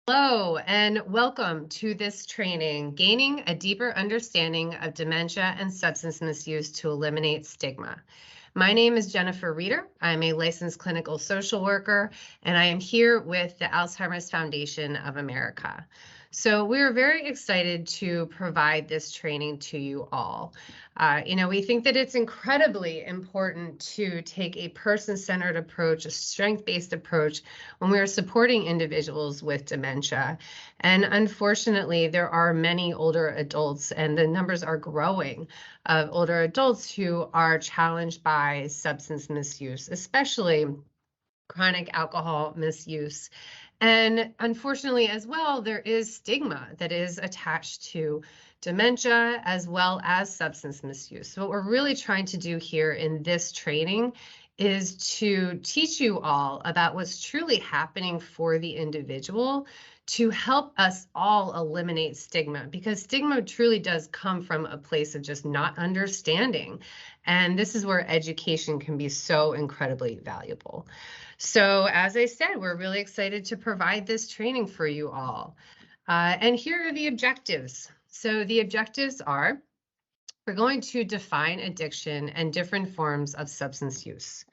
Hello, and welcome to this training, Gaining a Deeper Understanding of Dementia and Substance Misuse to Eliminate Stigma. My name is Jennifer Reeder. I'm a licensed clinical social worker, and I am here with the Alzheimer's Foundation of America. So we are very excited to provide this training to you all. We think that it's incredibly important to take a person-centered approach, a strength-based approach when we are supporting individuals with dementia. And unfortunately, there are many older adults, and the numbers are growing of older adults who are challenged by substance misuse, especially chronic alcohol misuse. And unfortunately, as well, there is stigma that is attached to dementia as well as substance misuse. So what we're really trying to do here in this training is to teach you all about what's truly happening for the individual to help us all eliminate stigma, because stigma truly does come from a place of just not understanding. And this is where education can be so incredibly valuable. So as I said, we're really excited to provide this training for you all. And here are the objectives. So the objectives are, we're going to define addiction and different forms of substance use.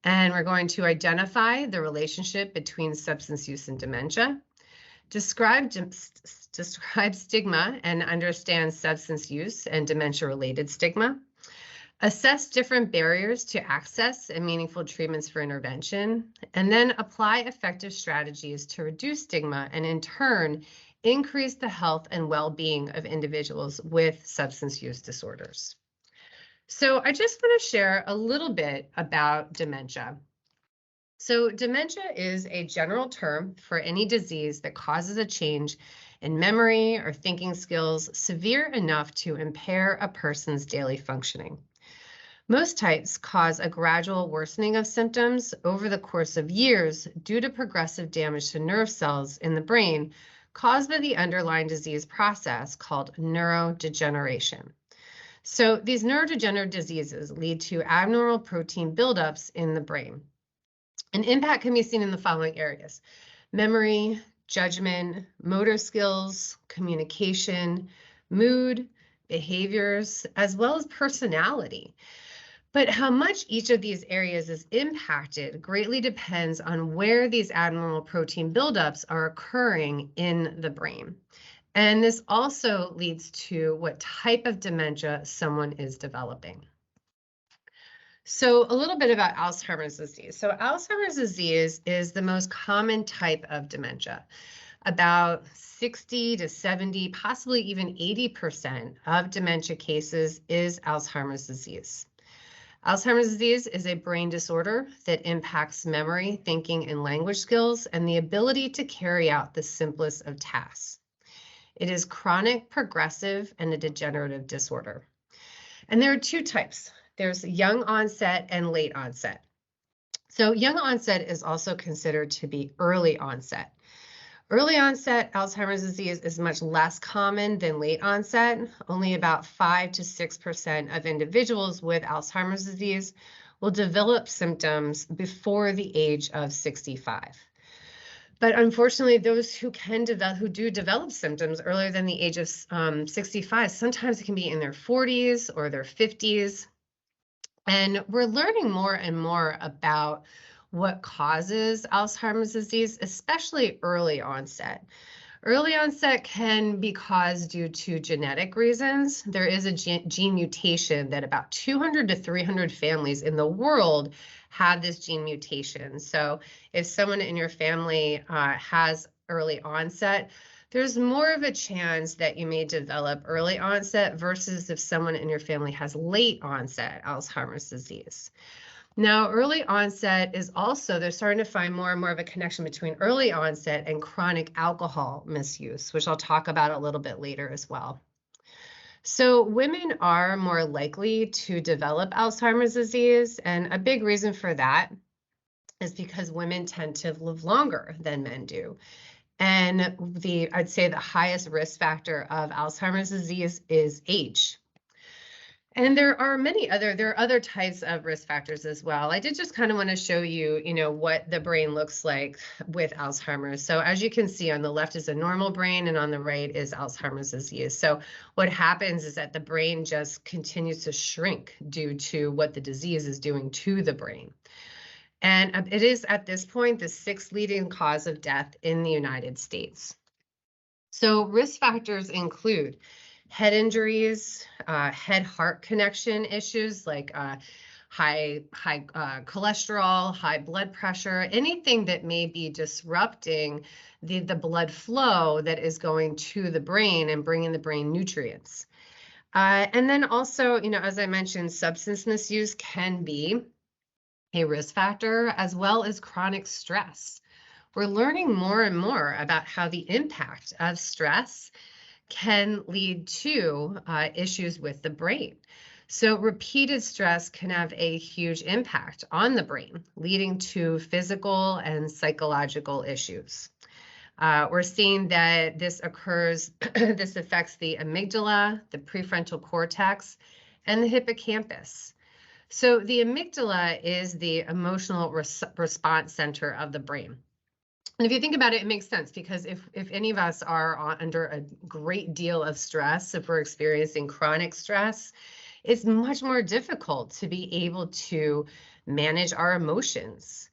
And we're going to identify the relationship between substance use and dementia, describe stigma and understand substance use and dementia-related stigma, assess different barriers to access and meaningful treatments for intervention, and then apply effective strategies to reduce stigma and in turn, increase the health and well-being of individuals with substance use disorders. So I just want to share a little bit about dementia. So dementia is a general term for any disease that causes a change in memory or thinking skills severe enough to impair a person's daily functioning. Most types cause a gradual worsening of symptoms over the course of years due to progressive damage to nerve cells in the brain caused by the underlying disease process called neurodegeneration. So these neurodegenerative diseases lead to abnormal protein buildups in the brain. An impact can be seen in the following areas: memory, judgment, motor skills, communication, mood, behaviors, as well as personality. But how much each of these areas is impacted greatly depends on where these abnormal protein buildups are occurring in the brain. And this also leads to what type of dementia someone is developing. So a little bit about Alzheimer's disease. So Alzheimer's disease is the most common type of dementia. About 60 to 70, possibly even 80% of dementia cases is Alzheimer's disease. Alzheimer's disease is a brain disorder that impacts memory, thinking, and language skills, and the ability to carry out the simplest of tasks. It is chronic, progressive, and a degenerative disorder. And there are two types. There's young onset and late onset. So young onset is also considered to be early onset. Early onset Alzheimer's disease is much less common than late onset. Only about 5 to 6% of individuals with Alzheimer's disease will develop symptoms before the age of 65. But unfortunately, those who do develop symptoms earlier than the age of 65, sometimes it can be in their 40s or their 50s. And we're learning more and more about what causes Alzheimer's disease, especially early onset. Early onset can be caused due to genetic reasons. There is a gene mutation that about 200 to 300 families in the world have this gene mutation. So if someone in your family has early onset, there's more of a chance that you may develop early onset versus if someone in your family has late onset Alzheimer's disease. Now, early onset is also, they're starting to find more and more of a connection between early onset and chronic alcohol misuse, which I'll talk about a little bit later as well. So women are more likely to develop Alzheimer's disease, and a big reason for that is because women tend to live longer than men do. And I'd say the highest risk factor of Alzheimer's disease is age. And there are other types of risk factors as well. I did just kind of want to show you, what the brain looks like with Alzheimer's. So as you can see, on the left is a normal brain and on the right is Alzheimer's disease. So what happens is that the brain just continues to shrink due to what the disease is doing to the brain. And it is at this point the sixth leading cause of death in the United States. So risk factors include head injuries, head-heart connection issues like high cholesterol, high blood pressure, anything that may be disrupting the blood flow that is going to the brain and bringing the brain nutrients. And then also, as I mentioned, substance misuse can be a risk factor, as well as chronic stress. We're learning more and more about how the impact of stress can lead to issues with the brain. So repeated stress can have a huge impact on the brain, leading to physical and psychological issues. We're seeing that this affects the amygdala, the prefrontal cortex, and the hippocampus. So the amygdala is the emotional response center of the brain. And if you think about it, it makes sense, because if any of us are under a great deal of stress, if we're experiencing chronic stress, it's much more difficult to be able to manage our emotions.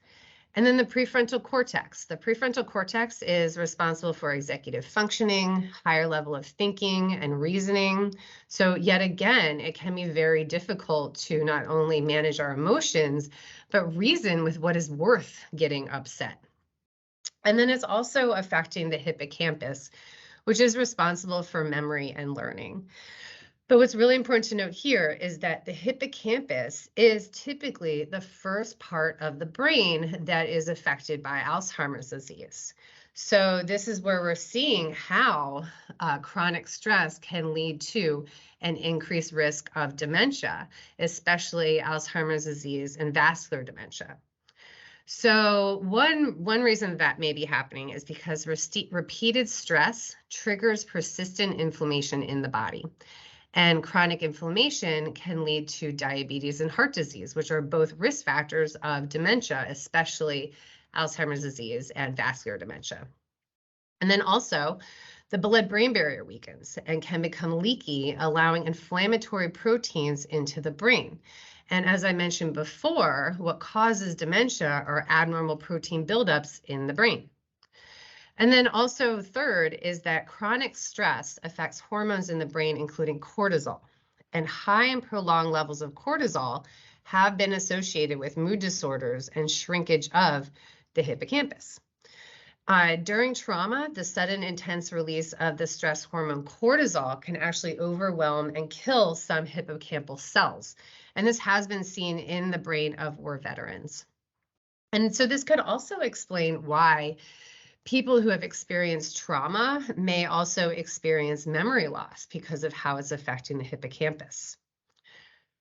And then the prefrontal cortex. The prefrontal cortex is responsible for executive functioning, higher level of thinking and reasoning. So yet again, it can be very difficult to not only manage our emotions, but reason with what is worth getting upset. And then it's also affecting the hippocampus, which is responsible for memory and learning. But what's really important to note here is that the hippocampus is typically the first part of the brain that is affected by Alzheimer's disease. So this is where we're seeing how chronic stress can lead to an increased risk of dementia, especially Alzheimer's disease and vascular dementia. So one reason that may be happening is because repeated stress triggers persistent inflammation in the body. And chronic inflammation can lead to diabetes and heart disease, which are both risk factors of dementia, especially Alzheimer's disease and vascular dementia. And then also, the blood-brain barrier weakens and can become leaky, allowing inflammatory proteins into the brain. And as I mentioned before, what causes dementia are abnormal protein buildups in the brain. And then also third is that chronic stress affects hormones in the brain, including cortisol. And high and prolonged levels of cortisol have been associated with mood disorders and shrinkage of the hippocampus. During trauma, the sudden intense release of the stress hormone cortisol can actually overwhelm and kill some hippocampal cells. And this has been seen in the brain of war veterans. And so this could also explain why people who have experienced trauma may also experience memory loss because of how it's affecting the hippocampus.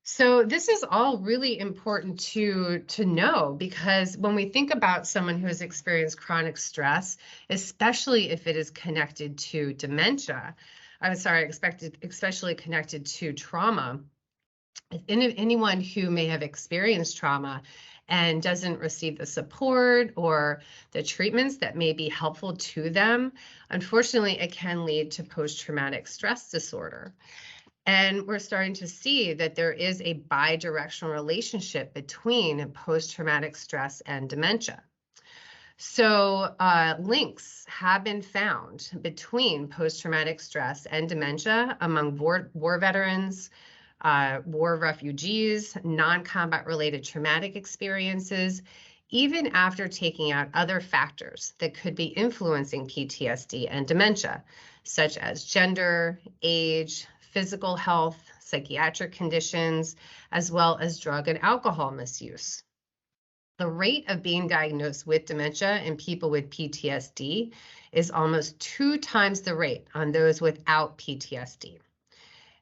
So this is all really important to know, because when we think about someone who has experienced chronic stress, especially if it is connected to dementia, especially connected to trauma, anyone who may have experienced trauma and doesn't receive the support or the treatments that may be helpful to them, unfortunately, it can lead to post-traumatic stress disorder. And we're starting to see that there is a bidirectional relationship between post-traumatic stress and dementia. So links have been found between post-traumatic stress and dementia among war veterans, war refugees, non-combat related traumatic experiences, even after taking out other factors that could be influencing PTSD and dementia, such as gender, age, physical health, psychiatric conditions, as well as drug and alcohol misuse. The rate of being diagnosed with dementia in people with PTSD is almost 2 times the rate on those without PTSD.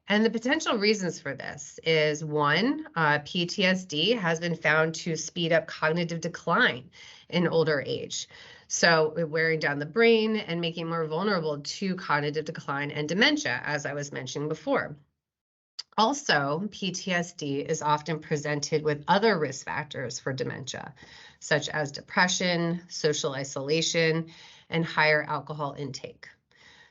And the potential reasons for this is one, PTSD has been found to speed up cognitive decline in older age. So wearing down the brain and making more vulnerable to cognitive decline and dementia, as I was mentioning before. Also, PTSD is often presented with other risk factors for dementia, such as depression, social isolation, and higher alcohol intake.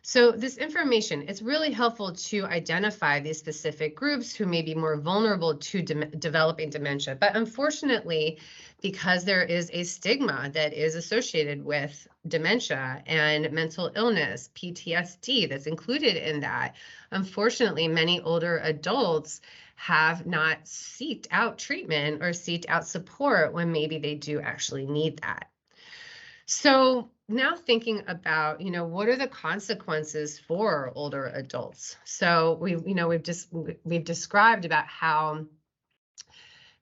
So this information, it's really helpful to identify these specific groups who may be more vulnerable to developing dementia. But unfortunately, because there is a stigma that is associated with dementia and mental illness, PTSD that's included in that, unfortunately, many older adults have not sought out treatment or sought out support when maybe they do actually need that. So now thinking about, what are the consequences for older adults? So we've described about how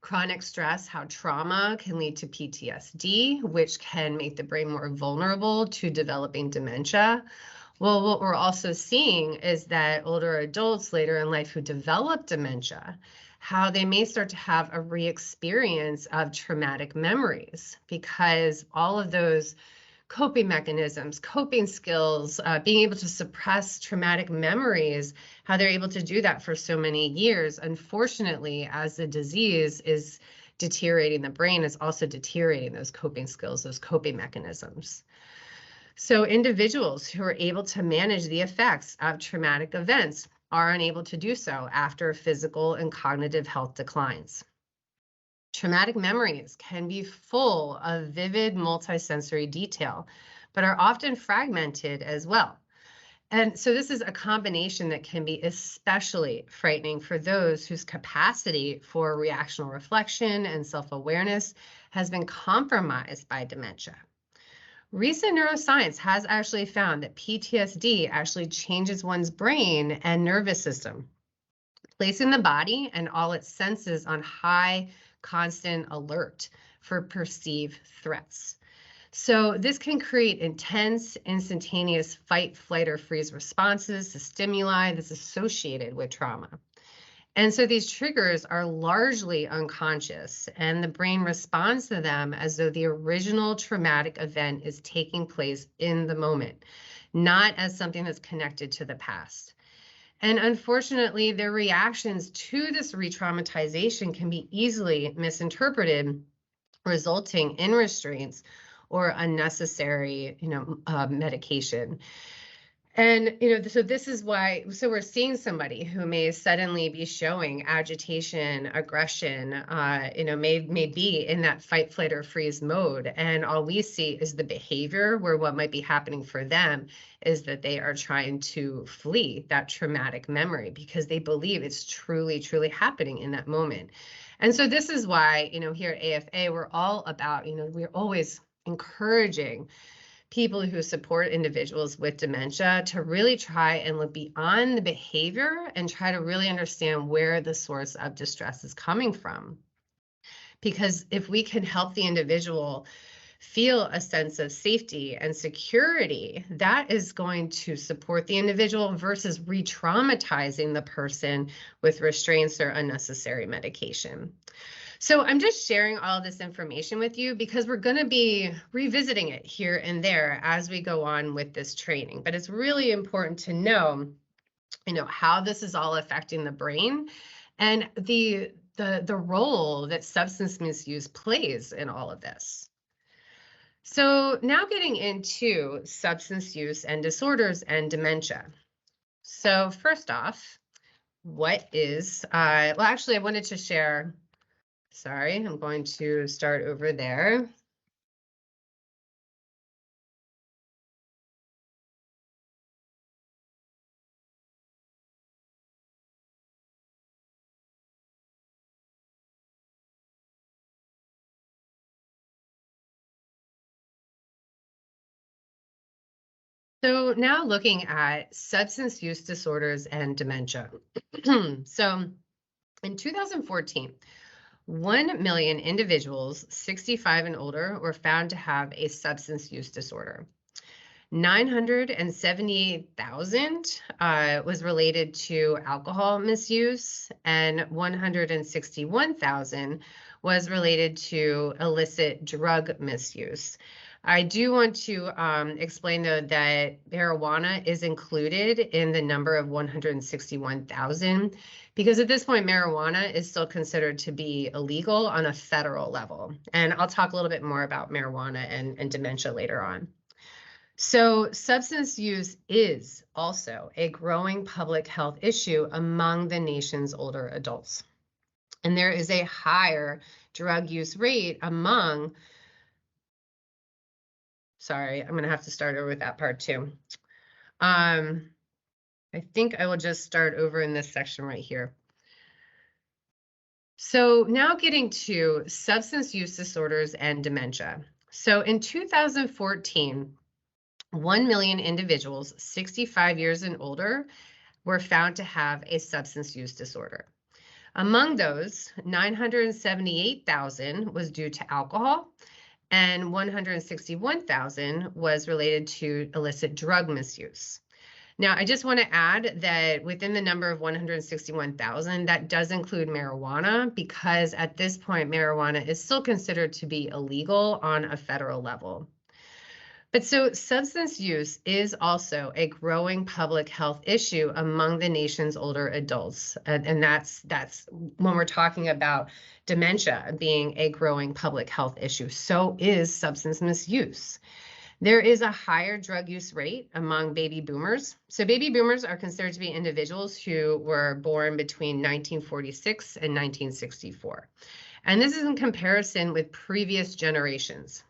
chronic stress, how trauma can lead to PTSD, which can make the brain more vulnerable to developing dementia. Well, what we're also seeing is that older adults later in life who develop dementia, how they may start to have a re-experience of traumatic memories because all of those coping mechanisms, coping skills, being able to suppress traumatic memories, how they're able to do that for so many years. Unfortunately, as the disease is deteriorating the brain, it's also deteriorating those coping skills, those coping mechanisms. So individuals who are able to manage the effects of traumatic events are unable to do so after physical and cognitive health declines. Traumatic memories can be full of vivid multisensory detail, but are often fragmented as well. And so this is a combination that can be especially frightening for those whose capacity for reactional reflection and self-awareness has been compromised by dementia. Recent neuroscience has actually found that PTSD actually changes one's brain and nervous system, placing the body and all its senses on high, constant alert for perceived threats. So this can create intense, instantaneous fight, flight, or freeze responses to stimuli that's associated with trauma. And so these triggers are largely unconscious, and the brain responds to them as though the original traumatic event is taking place in the moment, not as something that's connected to the past. And unfortunately, their reactions to this re-traumatization can be easily misinterpreted, resulting in restraints or unnecessary, medication. And, so this is why, so we're seeing somebody who may suddenly be showing agitation, aggression, may be in that fight, flight, or freeze mode. And all we see is the behavior where what might be happening for them is that they are trying to flee that traumatic memory because they believe it's truly, truly happening in that moment. And so this is why, here at AFA, we're all about, we're always encouraging people who support individuals with dementia to really try and look beyond the behavior and try to really understand where the source of distress is coming from. Because if we can help the individual feel a sense of safety and security, that is going to support the individual versus re-traumatizing the person with restraints or unnecessary medication. So I'm just sharing all this information with you because we're going to be revisiting it here and there as we go on with this training. But it's really important to know, how this is all affecting the brain and the role that substance misuse plays in all of this. So now getting into substance use and disorders and dementia. So first off, what is, well, actually, I wanted to share. Sorry, I'm going to start over there. So now looking at substance use disorders and dementia. So in 2014, 1 million individuals 65 and older were found to have a substance use disorder. 978,000 was related to alcohol misuse, and 161,000 was related to illicit drug misuse. I do want to explain, though, that marijuana is included in the number of 161,000 because at this point, marijuana is still considered to be illegal on a federal level. And I'll talk a little bit more about marijuana and dementia later on. So substance use is also a growing public health issue among the nation's older adults. And there is a higher drug use rate among, sorry, I'm going to have to start over with that part too. I think I will just start over in this section right here. So now getting to substance use disorders and dementia. So in 2014, 1 million individuals 65 years and older were found to have a substance use disorder. Among those, 978,000 was due to alcohol, and 161,000 was related to illicit drug misuse. Now, I just want to add that within the number of 161,000, that does include marijuana, because at this point, marijuana is still considered to be illegal on a federal level. But so substance use is also a growing public health issue among the nation's older adults. And that's when we're talking about dementia being a growing public health issue. So is substance misuse. There is a higher drug use rate among baby boomers. So baby boomers are considered to be individuals who were born between 1946 and 1964. And this is in comparison with previous generations.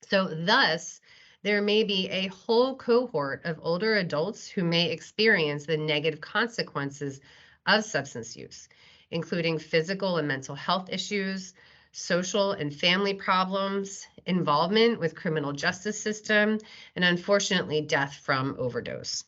So thus, there may be a whole cohort of older adults who may experience the negative consequences of substance use, including physical and mental health issues, social and family problems, involvement with criminal justice system, and unfortunately, death from overdose.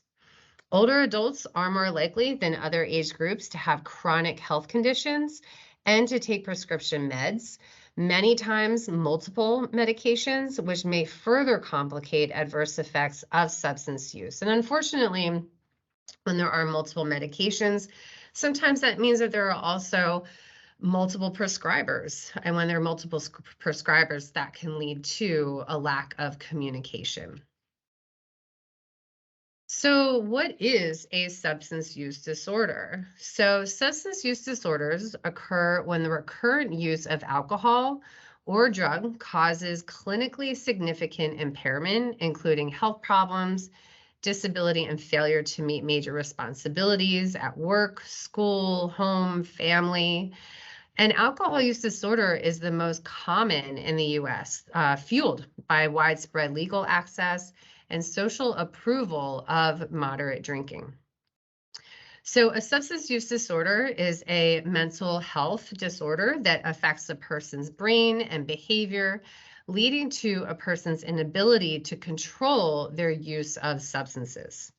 Older adults are more likely than other age groups to have chronic health conditions and to take prescription meds, many times multiple medications, which may further complicate adverse effects of substance use. And unfortunately, when there are multiple medications, sometimes that means that there are also multiple prescribers. And when there are multiple prescribers, that can lead to a lack of communication. So what is a substance use disorder? So substance use disorders occur when the recurrent use of alcohol or drug causes clinically significant impairment, including health problems, disability, and failure to meet major responsibilities at work, school, home, family. And alcohol use disorder is the most common in the US, fueled by widespread legal access and social approval of moderate drinking. So a substance use disorder is a mental health disorder that affects a person's brain and behavior, leading to a person's inability to control their use of substances.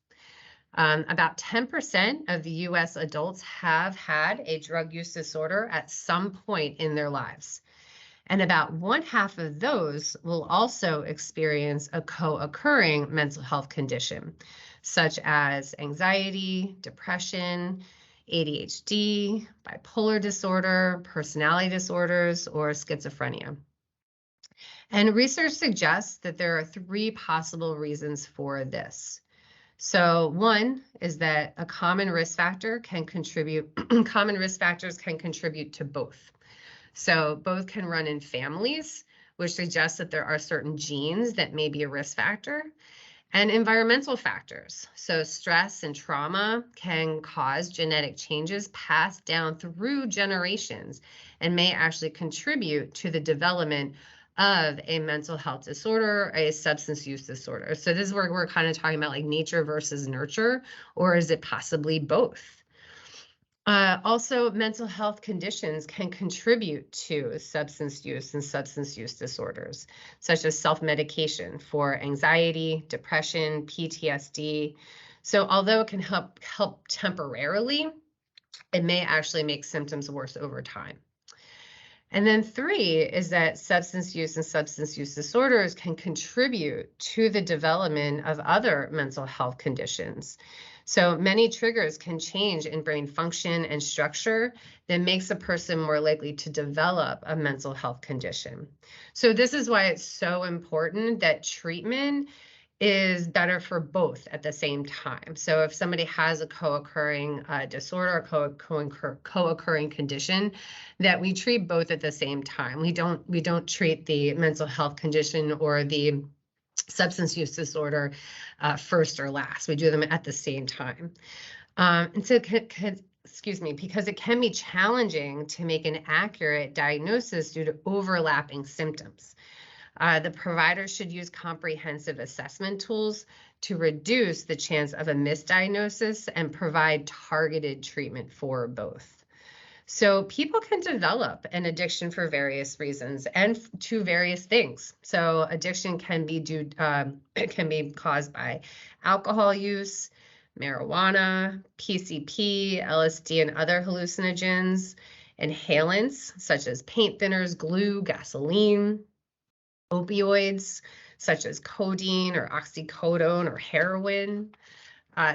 About 10% of the US adults have had a drug use disorder at some point in their lives. And about 1/2 of those will also experience a co-occurring mental health condition, such as anxiety, depression, ADHD, bipolar disorder, personality disorders, or schizophrenia. And research suggests that there are 3 possible reasons for this. So one is that a common risk factor can contribute, common risk factors can contribute to both. So both can run in families, which suggests that there are certain genes that may be a risk factor, and environmental factors. So stress and trauma can cause genetic changes passed down through generations and may actually contribute to the development of a mental health disorder, a substance use disorder. So this is where we're kind of talking about like nature versus nurture, or is it possibly both? Also, mental health conditions can contribute to substance use and substance use disorders, such as self-medication for anxiety, depression, PTSD. So although it can help temporarily, it may actually make symptoms worse over time. And then 3 is that substance use and substance use disorders can contribute to the development of other mental health conditions. So many triggers can change in brain function and structure that makes a person more likely to develop a mental health condition. So this is why it's so important that treatment is better for both at the same time. So if somebody has a co-occurring disorder, co-occurring condition, that we treat both at the same time. We don't treat the mental health condition or the substance use disorder first or last. We do them at the same time. And so, excuse me, because it can be challenging to make an accurate diagnosis due to overlapping symptoms. The provider should use comprehensive assessment tools to reduce the chance of a misdiagnosis and provide targeted treatment for both. So people can develop an addiction for various reasons and to various things. So addiction can be it can be caused by alcohol use, marijuana, PCP, LSD, and other hallucinogens, inhalants such as paint thinners, glue, gasoline, opioids such as codeine or oxycodone or heroin,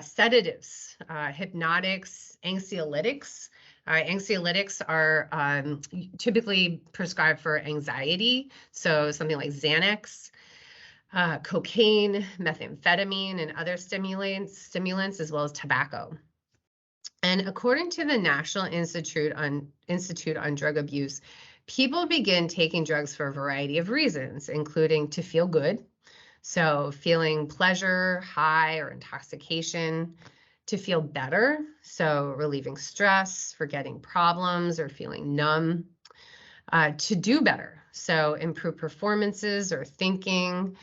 sedatives, hypnotics, anxiolytics. Anxiolytics are typically prescribed for anxiety, so something like Xanax, cocaine, methamphetamine, and other stimulants, as well as tobacco. And according to the National Institute on Drug Abuse, people begin taking drugs for a variety of reasons, including to feel good, so feeling pleasure, high, or intoxication, to feel better, so relieving stress, forgetting problems, or feeling numb, to do better, so improve performances or thinking,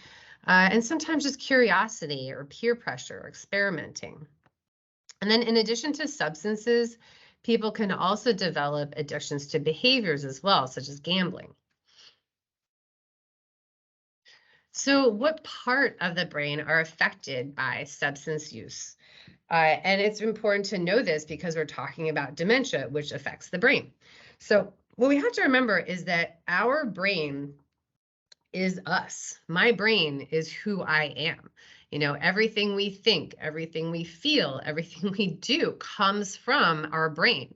and sometimes just curiosity or peer pressure or experimenting. And then in addition to substances, people can also develop addictions to behaviors as well, such as gambling. So what part of the brain are affected by substance use? And it's important to know this because we're talking about dementia, which affects the brain. So what we have to remember is that our brain is us. My brain is who I am. Everything we think, everything we feel, everything we do comes from our brain.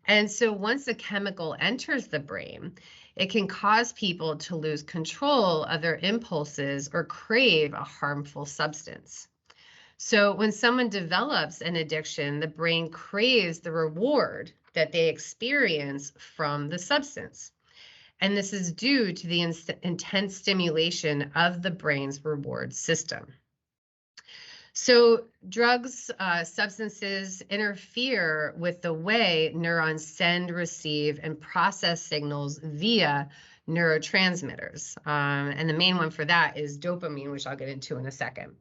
And so once a chemical enters the brain, it can cause people to lose control of their impulses or crave a harmful substance. So when someone develops an addiction, the brain craves the reward that they experience from the substance. And this is due to the intense stimulation of the brain's reward system. So drugs, substances interfere with the way neurons send, receive, and process signals via neurotransmitters. And the main one for that is dopamine, which I'll get into in a second.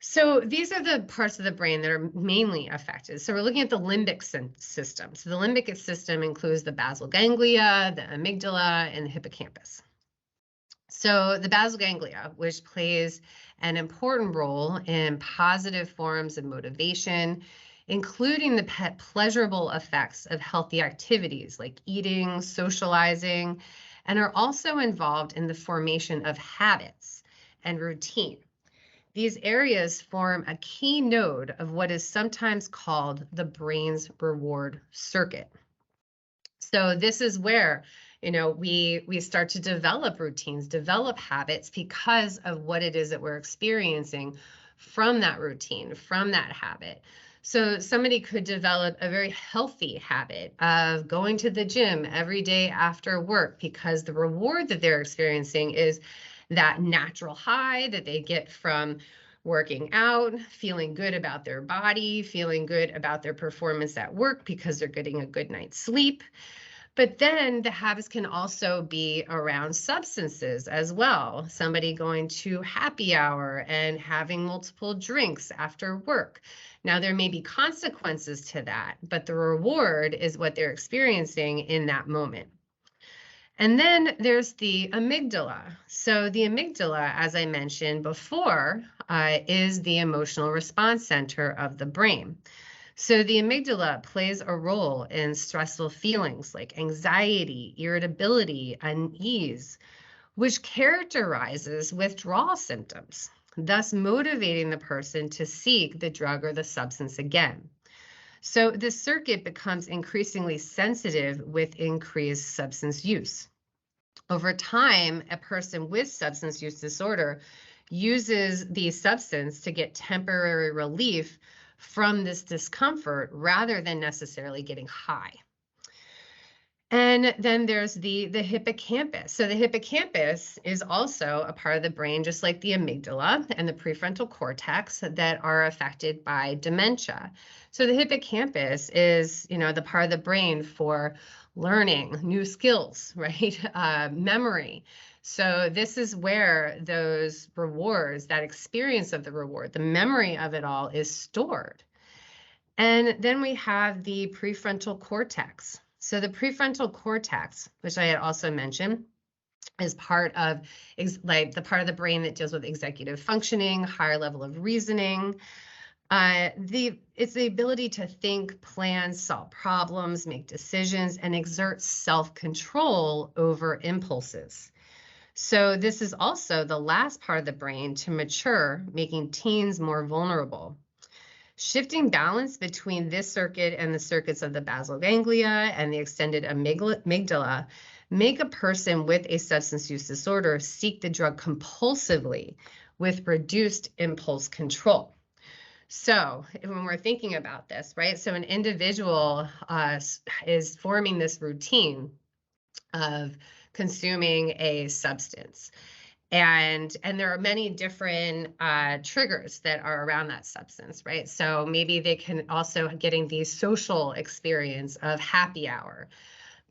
So these are the parts of the brain that are mainly affected. So we're looking at the limbic system. So the limbic system includes the basal ganglia, the amygdala, and the hippocampus. So the basal ganglia, which plays an important role in positive forms of motivation, including the pleasurable effects of healthy activities like eating, socializing, and are also involved in the formation of habits and routine. These areas form a key node of what is sometimes called the brain's reward circuit. So this is where, we start to develop routines, develop habits because of what it is that we're experiencing from that routine, from that habit. So somebody could develop a very healthy habit of going to the gym every day after work because the reward that they're experiencing is that natural high that they get from working out, feeling good about their body, feeling good about their performance at work because they're getting a good night's sleep. But then the habits can also be around substances as well. Somebody going to happy hour and having multiple drinks after work. Now, there may be consequences to that, but the reward is what they're experiencing in that moment. And then there's the amygdala. So the amygdala, as I mentioned before, is the emotional response center of the brain. So the amygdala plays a role in stressful feelings like anxiety, irritability, unease, which characterizes withdrawal symptoms, thus motivating the person to seek the drug or the substance again. So this circuit becomes increasingly sensitive with increased substance use. Over time, a person with substance use disorder uses the substance to get temporary relief from this discomfort rather than necessarily getting high. And then there's the hippocampus. So the hippocampus is also a part of the brain, just like the amygdala and the prefrontal cortex that are affected by dementia. So the hippocampus is, the part of the brain for learning new skills, right? Memory. So this is where those rewards, that experience of the reward, the memory of it all is stored. And then we have the prefrontal cortex. So the prefrontal cortex, which I had also mentioned, is part of the part of the brain that deals with executive functioning, higher level of reasoning. It's the ability to think, plan, solve problems, make decisions, and exert self-control over impulses. So this is also the last part of the brain to mature, making teens more vulnerable. Shifting balance between this circuit and the circuits of the basal ganglia and the extended amygdala make a person with a substance use disorder seek the drug compulsively with reduced impulse control. So when we're thinking about this, right? So an individual is forming this routine of consuming a substance. And there are many different triggers that are around that substance, right? So maybe they can also getting the social experience of happy hour.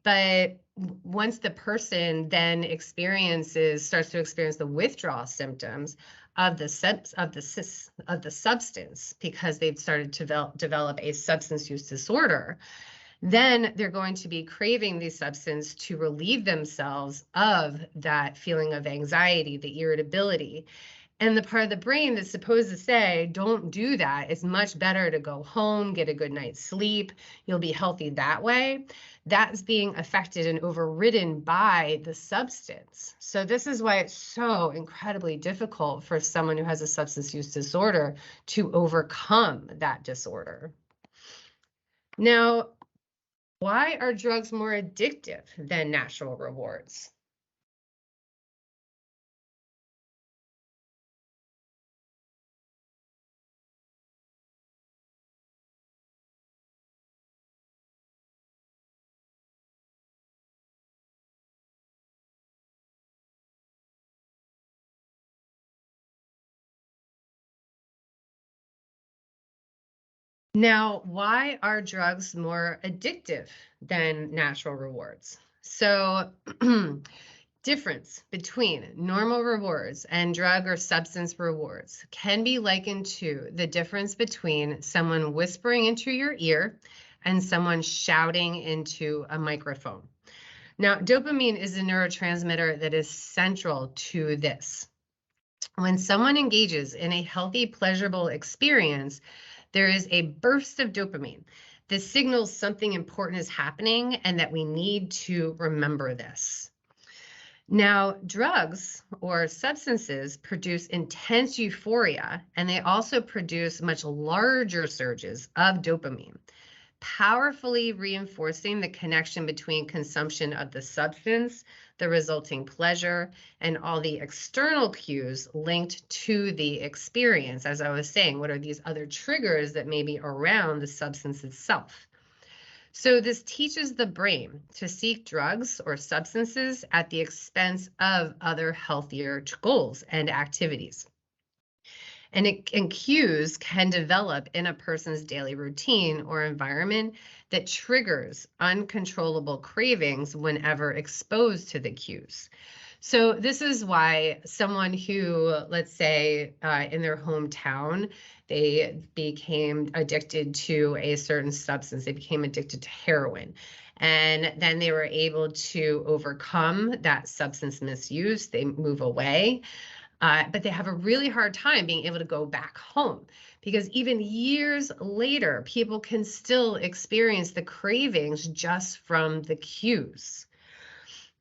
But once the person then starts to experience the withdrawal symptoms of the substance because they've started to develop a substance use disorder, then they're going to be craving the substance to relieve themselves of that feeling of anxiety, the irritability. And the part of the brain that's supposed to say, don't do that, it's much better to go home, get a good night's sleep, you'll be healthy that way. That's being affected and overridden by the substance. So this is why it's so incredibly difficult for someone who has a substance use disorder to overcome that disorder. Now, why are drugs more addictive than natural rewards? Now, why are drugs more addictive than natural rewards? So, difference between normal rewards and drug or substance rewards can be likened to the difference between someone whispering into your ear and someone shouting into a microphone. Now, dopamine is a neurotransmitter that is central to this. When someone engages in a healthy, pleasurable experience, there is a burst of dopamine. This signals something important is happening and that we need to remember this. Now, drugs or substances produce intense euphoria, and they also produce much larger surges of dopamine, powerfully reinforcing the connection between consumption of the substance, the resulting pleasure, and all the external cues linked to the experience. As I was saying, what are these other triggers that may be around the substance itself? So this teaches the brain to seek drugs or substances at the expense of other healthier goals and activities. And cues can develop in a person's daily routine or environment that triggers uncontrollable cravings whenever exposed to the cues. So this is why someone who, let's say, in their hometown, they became addicted to a certain substance, they became addicted to heroin, and then they were able to overcome that substance misuse, they move away. But they have a really hard time being able to go back home because even years later, people can still experience the cravings just from the cues.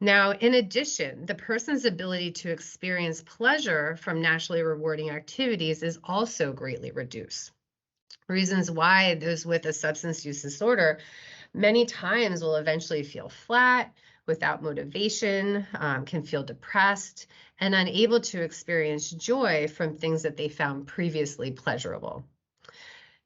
Now, in addition, the person's ability to experience pleasure from naturally rewarding activities is also greatly reduced. Reasons why those with a substance use disorder many times will eventually feel flat, without motivation, can feel depressed, and unable to experience joy from things that they found previously pleasurable.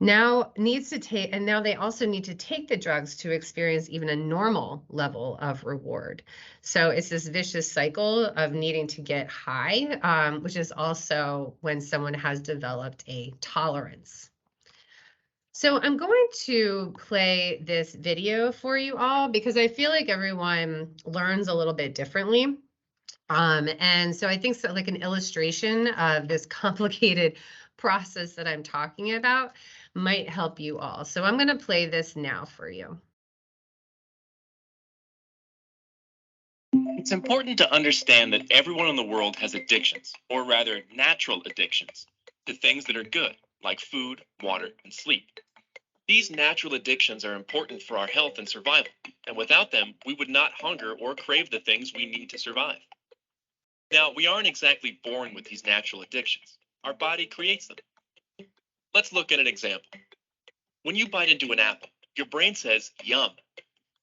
Now they also need to take the drugs to experience even a normal level of reward. So it's this vicious cycle of needing to get high, which is also when someone has developed a tolerance. So I'm going to play this video for you all because I feel like everyone learns a little bit differently. And so I think so, like an illustration of this complicated process that I'm talking about might help you all. So I'm going to play this now for you. It's important to understand that everyone in the world has addictions, or rather natural addictions, to things that are good, like food, water, and sleep. These natural addictions are important for our health and survival, and without them, we would not hunger or crave the things we need to survive. Now, we aren't exactly born with these natural addictions. Our body creates them. Let's look at an example. When you bite into an apple, your brain says, yum.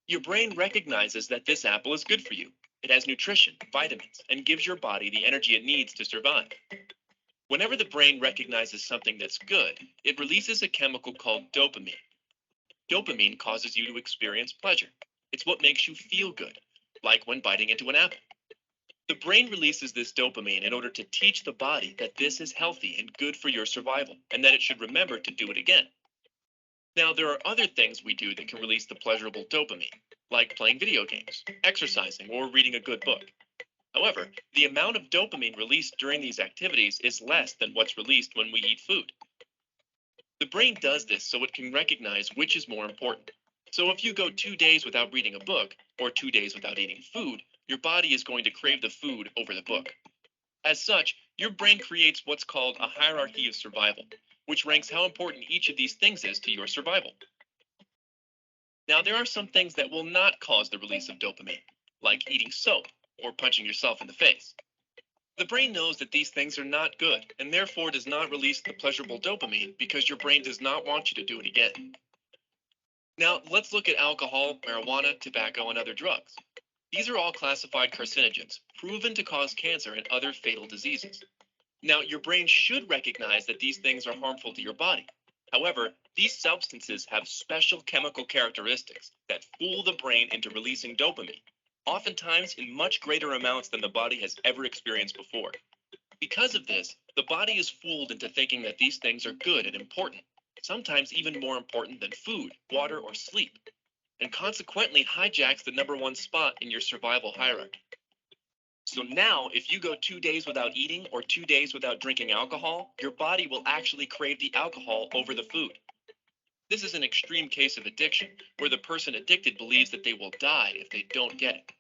Your brain recognizes that this apple is good for you. It has nutrition, vitamins, and gives your body the energy it needs to survive. Whenever the brain recognizes something that's good, it releases a chemical called dopamine. Dopamine causes you to experience pleasure. It's what makes you feel good, like when biting into an apple. The brain releases this dopamine in order to teach the body that this is healthy and good for your survival, and that it should remember to do it again. Now, there are other things we do that can release the pleasurable dopamine, like playing video games, exercising, or reading a good book. However, the amount of dopamine released during these activities is less than what's released when we eat food. The brain does this so it can recognize which is more important. So if you go 2 days without reading a book, or 2 days without eating food, your body is going to crave the food over the book. As such, your brain creates what's called a hierarchy of survival, which ranks how important each of these things is to your survival. Now, there are some things that will not cause the release of dopamine, like eating soap or punching yourself in the face. The brain knows that these things are not good and therefore does not release the pleasurable dopamine because your brain does not want you to do it again. Now, let's look at alcohol, marijuana, tobacco, and other drugs. These are all classified carcinogens, proven to cause cancer and other fatal diseases. Now, your brain should recognize that these things are harmful to your body. However, these substances have special chemical characteristics that fool the brain into releasing dopamine, oftentimes in much greater amounts than the body has ever experienced before. Because of this, the body is fooled into thinking that these things are good and important, sometimes even more important than food, water, or sleep, and consequently hijacks the #1 spot in your survival hierarchy. So now, if you go 2 days without eating or 2 days without drinking alcohol, your body will actually crave the alcohol over the food. This is an extreme case of addiction, where the person addicted believes that they will die if they don't get it.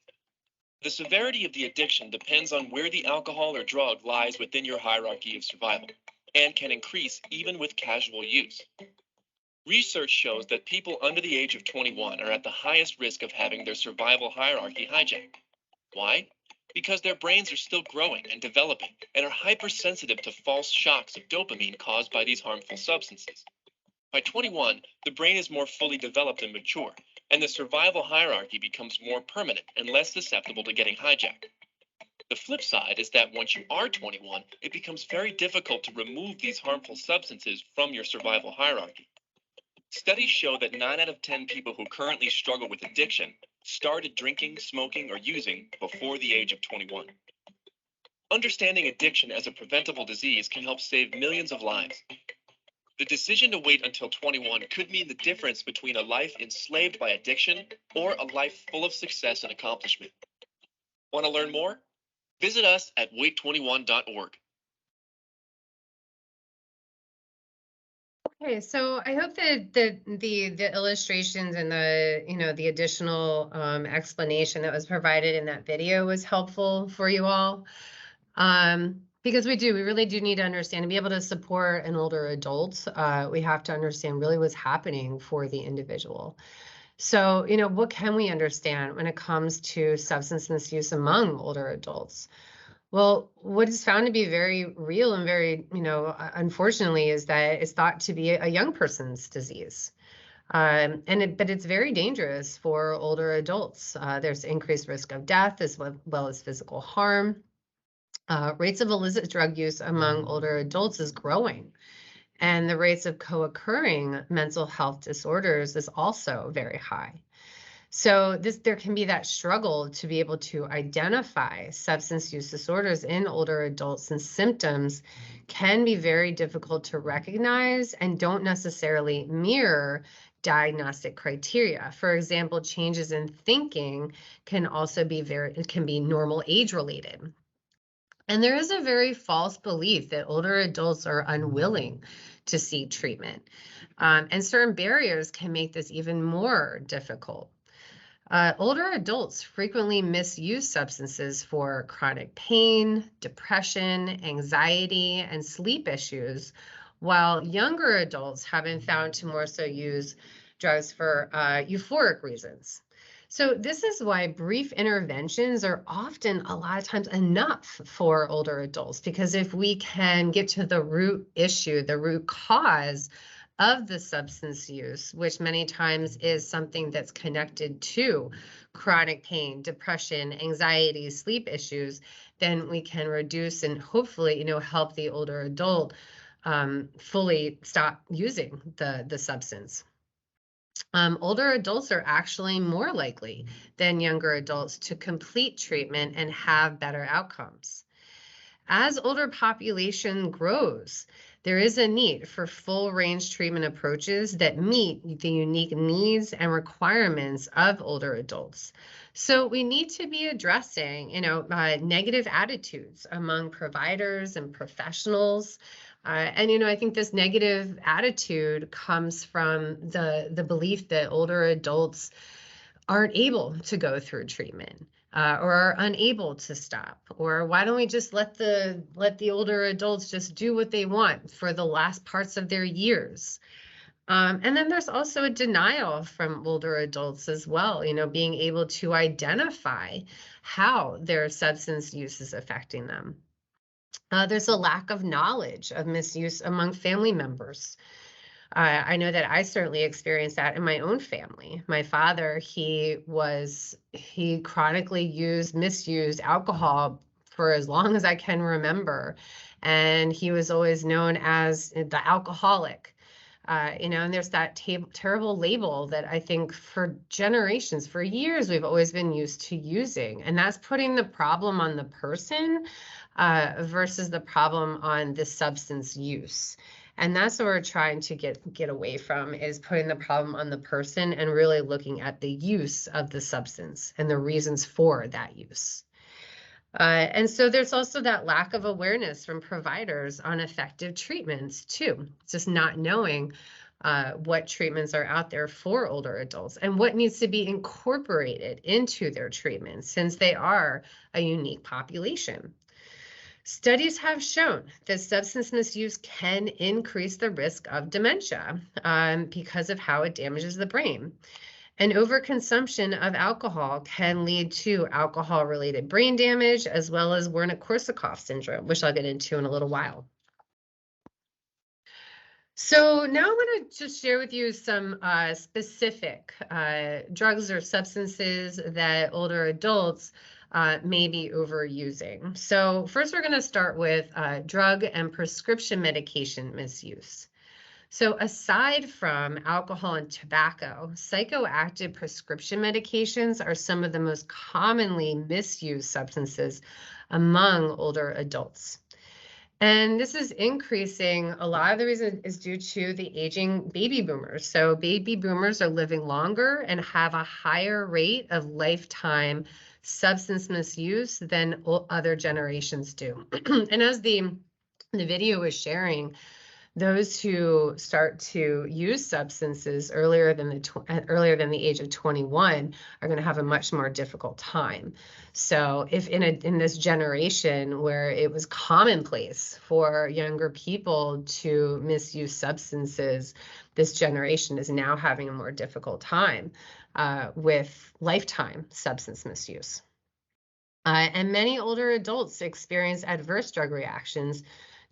The severity of the addiction depends on where the alcohol or drug lies within your hierarchy of survival, and can increase even with casual use. Research shows that people under the age of 21 are at the highest risk of having their survival hierarchy hijacked. Why? Because their brains are still growing and developing and are hypersensitive to false shocks of dopamine caused by these harmful substances. By 21, the brain is more fully developed and mature, and the survival hierarchy becomes more permanent and less susceptible to getting hijacked. The flip side is that once you are 21, it becomes very difficult to remove these harmful substances from your survival hierarchy. Studies show that 9 out of 10 people who currently struggle with addiction started drinking, smoking, or using before the age of 21. Understanding addiction as a preventable disease can help save millions of lives. The decision to wait until 21 could mean the difference between a life enslaved by addiction or a life full of success and accomplishment. Want to learn more? Visit us at wait21.org. Okay, so I hope that the illustrations and the additional explanation that was provided in that video was helpful for you all. Because we really do need to understand, to be able to support an older adult, we have to understand really what's happening for the individual. So, what can we understand when it comes to substance misuse among older adults? Well, what is found to be very real and very, unfortunately, is that it's thought to be a young person's disease. But it's very dangerous for older adults. There's increased risk of death as well as physical harm. Rates of illicit drug use among older adults is growing, and the rates of co-occurring mental health disorders is also very high. So there can be that struggle to be able to identify substance use disorders in older adults, and symptoms can be very difficult to recognize and don't necessarily mirror diagnostic criteria. For example, changes in thinking can also be normal age related. And there is a very false belief that older adults are unwilling to seek treatment. And certain barriers can make this even more difficult. Older adults frequently misuse substances for chronic pain, depression, anxiety, and sleep issues, while younger adults have been found to more so use drugs for euphoric reasons. So this is why brief interventions are often a lot of times enough for older adults, because if we can get to the root issue, the root cause of the substance use, which many times is something that's connected to chronic pain, depression, anxiety, sleep issues, then we can reduce and hopefully, help the older adult fully stop using the substance. Older adults are actually more likely than younger adults to complete treatment and have better outcomes. As older population grows, there is a need for full range treatment approaches that meet the unique needs and requirements of older adults. So we need to be addressing, negative attitudes among providers and professionals. I think this negative attitude comes from the belief that older adults aren't able to go through treatment, or are unable to stop, or why don't we just let the older adults just do what they want for the last parts of their years. And then there's also a denial from older adults as well, being able to identify how their substance use is affecting them. There's a lack of knowledge of misuse among family members. I know that I certainly experienced that in my own family. My father, he chronically misused alcohol for as long as I can remember. And he was always known as the alcoholic. And there's that terrible label that I think for generations, for years, we've always been used to using. And that's putting the problem on the person versus the problem on the substance use. And that's what we're trying to get away from, is putting the problem on the person and really looking at the use of the substance and the reasons for that use. And so there's also that lack of awareness from providers on effective treatments too, just not knowing what treatments are out there for older adults and what needs to be incorporated into their treatments, since they are a unique population. Studies have shown that substance misuse can increase the risk of dementia because of how it damages the brain. And overconsumption of alcohol can lead to alcohol-related brain damage, as well as Wernicke-Korsakoff syndrome, which I'll get into in a little while. So now I'm going to just share with you some specific drugs or substances that older adults may be overusing. So first, we're going to start with drug and prescription medication misuse. So aside from alcohol and tobacco, psychoactive prescription medications are some of the most commonly misused substances among older adults. And this is increasing. A lot of the reason is due to the aging baby boomers. So baby boomers are living longer and have a higher rate of lifetime substance misuse than other generations do. And as the video was sharing, Those who start to use substances earlier than the age of 21 are going to have a much more difficult time. So if in this generation where it was commonplace for younger people to misuse substances, this generation is now having a more difficult time with lifetime substance misuse. And many older adults experience adverse drug reactions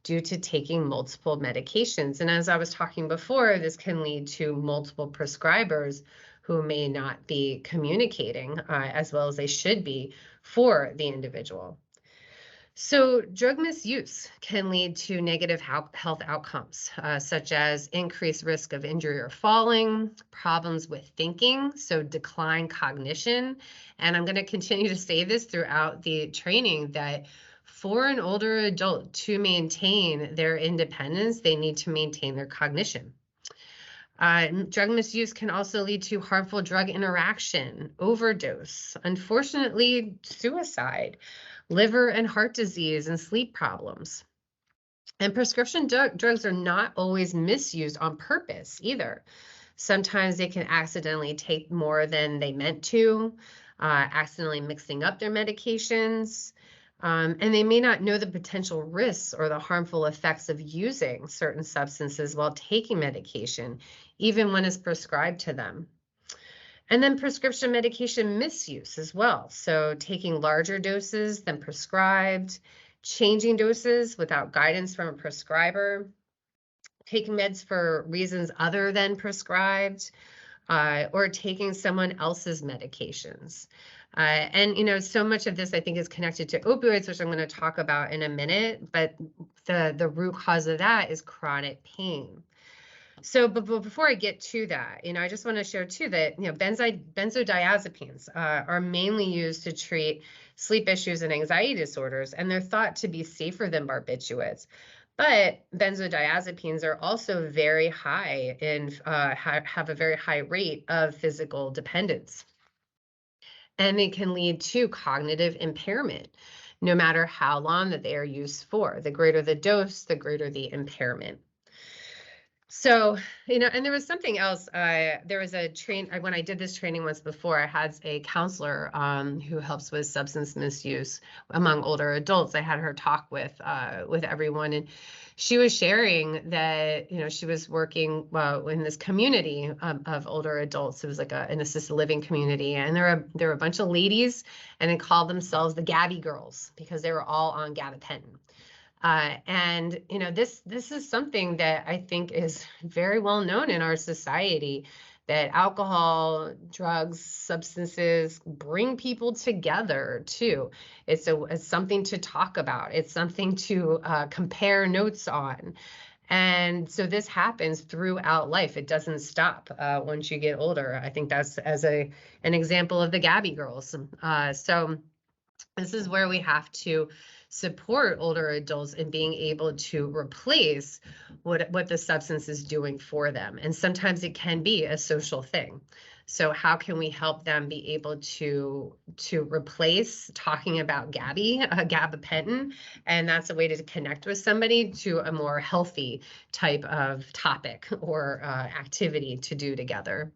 due to taking multiple medications. And as I was talking before, this can lead to multiple prescribers who may not be communicating as well as they should be for the individual. So drug misuse can lead to negative health outcomes, such as increased risk of injury or falling, problems with thinking, so decline cognition. And I'm going to continue to say this throughout the training that for an older adult to maintain their independence, they need to maintain their cognition. Drug misuse can also lead to harmful drug interaction, overdose, unfortunately, suicide, liver and heart disease, and sleep problems. And prescription drugs are not always misused on purpose either. Sometimes they can accidentally take more than they meant to, accidentally mixing up their medications. And they may not know the potential risks or the harmful effects of using certain substances while taking medication, even when it's prescribed to them. And then prescription medication misuse as well. So taking larger doses than prescribed, changing doses without guidance from a prescriber, taking meds for reasons other than prescribed, or taking someone else's medications. And so much of this I think is connected to opioids, which I'm going to talk about in a minute, but the root cause of that is chronic pain. So, but before I get to that, I just want to share too that, benzodiazepines are mainly used to treat sleep issues and anxiety disorders, and they're thought to be safer than barbiturates. But benzodiazepines are also very high and have a very high rate of physical dependence. And it can lead to cognitive impairment, no matter how long that they are used for. The greater the dose, the greater the impairment. So, and there was something else. There was when I did this training once before, I had a counselor who helps with substance misuse among older adults. I had her talk with everyone, and she was sharing that, she was working in this community of older adults. It was like an assisted living community, and there were a bunch of ladies, and they called themselves the Gabby Girls because they were all on gabapentin. And this is something that I think is very well known in our society, that alcohol, drugs, substances bring people together too. It's something to talk about. It's something to compare notes on. And so this happens throughout life. It doesn't stop once you get older. I think that's as an example of the Gabby Girls. So this is where we have to support older adults in being able to replace what the substance is doing for them. And sometimes it can be a social thing. So how can we help them be able to replace talking about gabapentin? And that's a way to connect with somebody to a more healthy type of topic or activity to do together.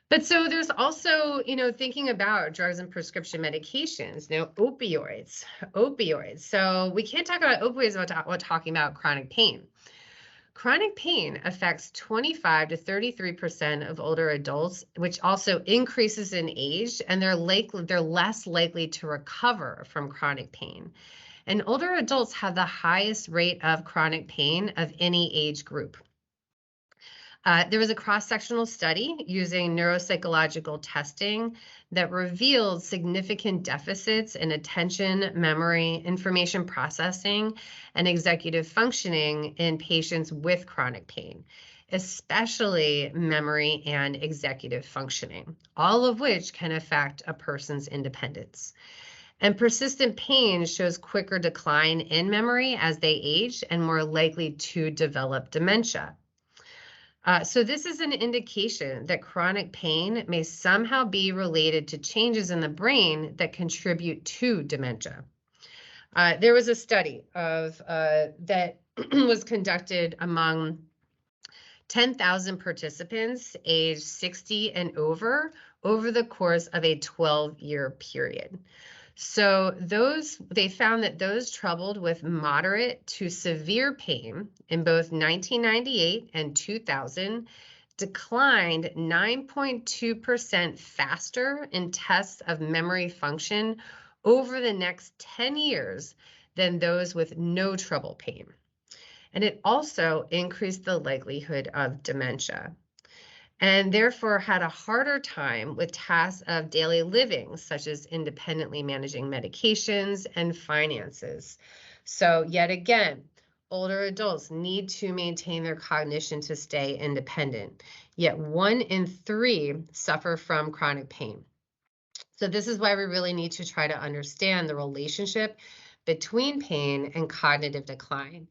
But so there's also, thinking about drugs and prescription medications, opioids. So we can't talk about opioids without talking about chronic pain. Chronic pain affects 25 to 33% of older adults, which also increases in age, and they're less likely to recover from chronic pain. And older adults have the highest rate of chronic pain of any age group. There was a cross-sectional study using neuropsychological testing that revealed significant deficits in attention, memory, information processing, and executive functioning in patients with chronic pain, especially memory and executive functioning, all of which can affect a person's independence. And persistent pain shows quicker decline in memory as they age and more likely to develop dementia. So this is an indication that chronic pain may somehow be related to changes in the brain that contribute to dementia. There was a study of that was conducted among 10,000 participants aged 60 and over the course of a 12-year period. So they found that those troubled with moderate to severe pain in both 1998 and 2000 declined 9.2% faster in tests of memory function over the next 10 years than those with no trouble pain. And it also increased the likelihood of dementia, and therefore had a harder time with tasks of daily living, such as independently managing medications and finances. So yet again, older adults need to maintain their cognition to stay independent, yet 1 in 3 suffer from chronic pain. So this is why we really need to try to understand the relationship between pain and cognitive decline.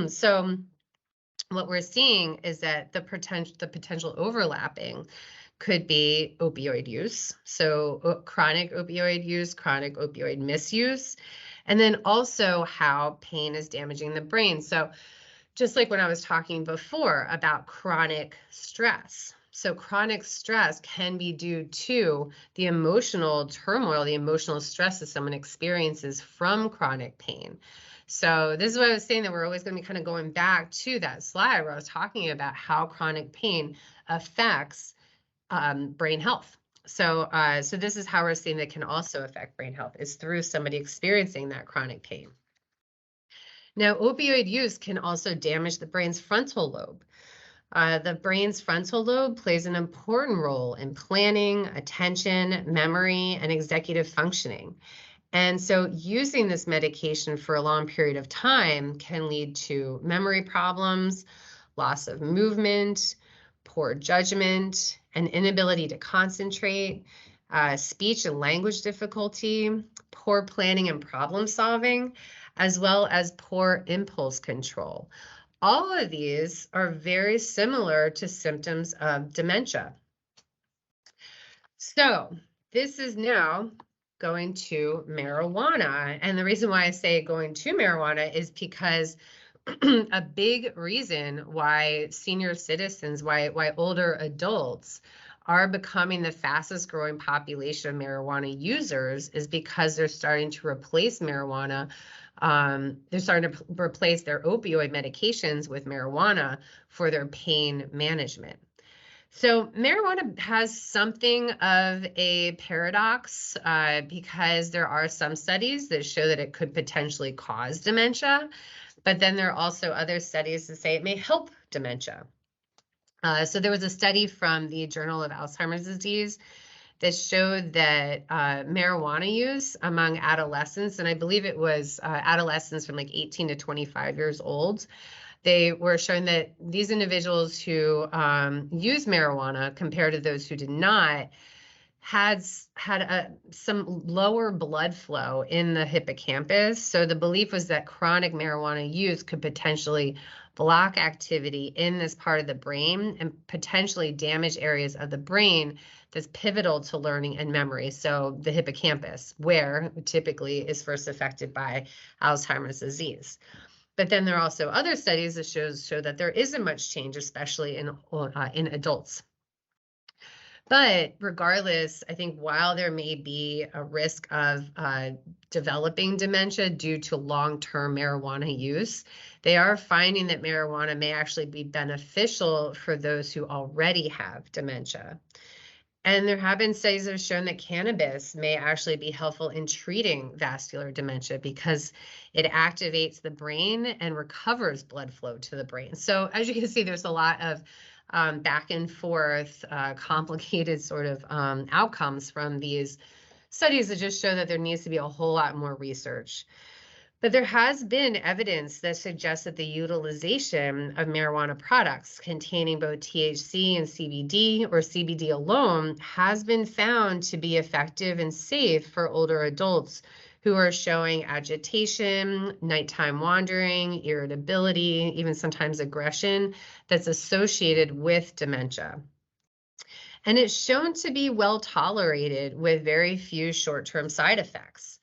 So what we're seeing is that the potential overlapping could be opioid use. So chronic opioid use, chronic opioid misuse, and then also how pain is damaging the brain. So just like when I was talking before about chronic stress. So chronic stress can be due to the emotional turmoil, the emotional stress that someone experiences from chronic pain. So this is what I was saying, that we're always going to be kind of going back to that slide where I was talking about how chronic pain affects brain health. So this is how we're seeing that can also affect brain health, is through somebody experiencing that chronic pain. Now, opioid use can also damage the brain's frontal lobe. The brain's frontal lobe plays an important role in planning, attention, memory, and executive functioning. And so using this medication for a long period of time can lead to memory problems, loss of movement, poor judgment, an inability to concentrate, speech and language difficulty, poor planning and problem solving, as well as poor impulse control. All of these are very similar to symptoms of dementia. So this is now going to marijuana. And the reason why I say going to marijuana is because a big reason why senior citizens, why older adults are becoming the fastest growing population of marijuana users is because they're starting to replace marijuana. They're starting to replace their opioid medications with marijuana for their pain management. So marijuana has something of a paradox because there are some studies that show that it could potentially cause dementia, but then there are also other studies that say it may help dementia. So there was a study from the Journal of Alzheimer's Disease that showed that marijuana use among adolescents, and I believe it was adolescents from like 18 to 25 years old, they were showing that these individuals who use marijuana compared to those who did not had some lower blood flow in the hippocampus. So the belief was that chronic marijuana use could potentially block activity in this part of the brain and potentially damage areas of the brain that's pivotal to learning and memory. So the hippocampus, where typically is first affected by Alzheimer's disease. But then there are also other studies that show that there isn't much change, especially in adults. But regardless, I think while there may be a risk of developing dementia due to long-term marijuana use, they are finding that marijuana may actually be beneficial for those who already have dementia. And there have been studies that have shown that cannabis may actually be helpful in treating vascular dementia because it activates the brain and recovers blood flow to the brain. So as you can see, there's a lot of back and forth, complicated sort of outcomes from these studies that just show that there needs to be a whole lot more research. But there has been evidence that suggests that the utilization of marijuana products containing both THC and CBD, or CBD alone, has been found to be effective and safe for older adults who are showing agitation, nighttime wandering, irritability, even sometimes aggression that's associated with dementia. And it's shown to be well tolerated with very few short-term side effects.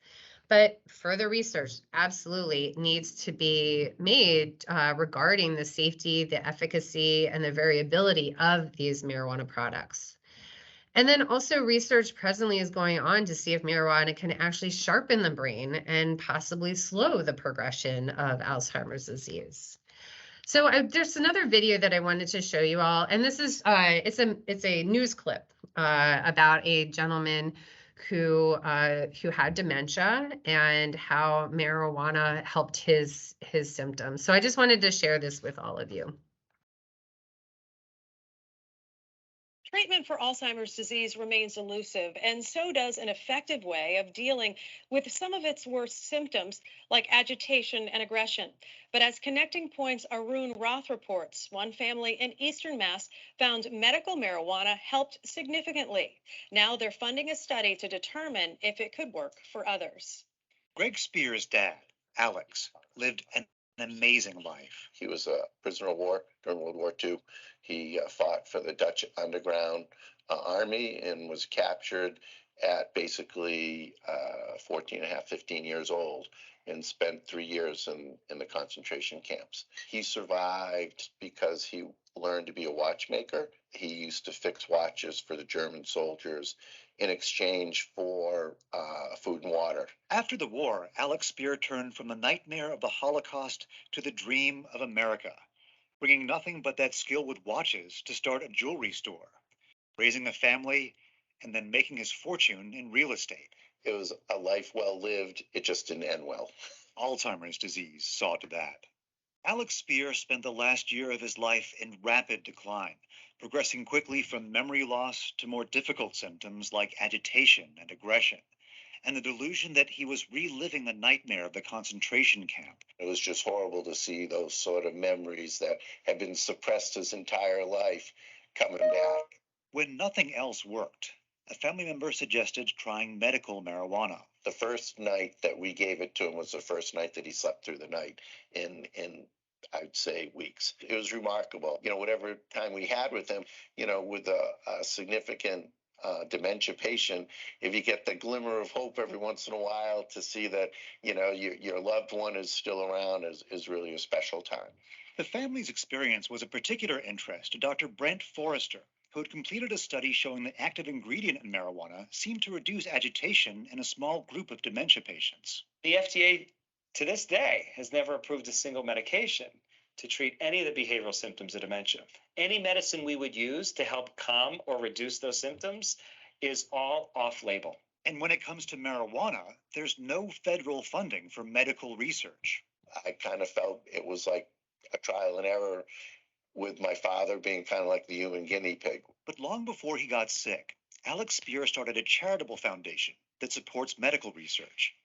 But further research absolutely needs to be made regarding the safety, the efficacy, and the variability of these marijuana products. And then also research presently is going on to see if marijuana can actually sharpen the brain and possibly slow the progression of Alzheimer's disease. So there's another video that I wanted to show you all, and this is it's a news clip about a gentleman who had dementia and how marijuana helped his symptoms. So I just wanted to share this with all of you. Treatment for Alzheimer's disease remains elusive, and so does an effective way of dealing with some of its worst symptoms, like agitation and aggression. But as Connecting Points Arun Roth reports, one family in Eastern Mass found medical marijuana helped significantly. Now they're funding a study to determine if it could work for others. Greg Spear's dad, Alex, lived an amazing life. He was a prisoner of war during World War II. He fought for the Dutch underground army and was captured at basically 14 and a half, 15 years old, and spent 3 years in the concentration camps. He survived because he learned to be a watchmaker. He used to fix watches for the German soldiers in exchange for food and water. After the war, Alex Spear turned from the nightmare of the Holocaust to the dream of America, bringing nothing but that skill with watches to start a jewelry store, raising a family, and then making his fortune in real estate. It was a life well lived. It just didn't end well. Alzheimer's disease saw to that. Alex Spear spent the last year of his life in rapid decline, progressing quickly from memory loss to more difficult symptoms like agitation and aggression, and the delusion that he was reliving the nightmare of the concentration camp. It was just horrible to see those sort of memories that had been suppressed his entire life coming back. When nothing else worked, a family member suggested trying medical marijuana. The first night that we gave it to him was the first night that he slept through the night in I'd say weeks. It was remarkable. Whatever time we had with him, with a significant dementia patient, if you get the glimmer of hope every once in a while to see that, your loved one is still around is really a special time. The family's experience was of particular interest to Dr. Brent Forrester, who had completed a study showing the active ingredient in marijuana seemed to reduce agitation in a small group of dementia patients. The FDA, to this day, has never approved a single medication to treat any of the behavioral symptoms of dementia. Any medicine we would use to help calm or reduce those symptoms is all off-label. And when it comes to marijuana, there's no federal funding for medical research. I kind of felt it was like a trial and error, with my father being kind of like the human guinea pig. But long before he got sick, Alex Spear started a charitable foundation that supports medical research.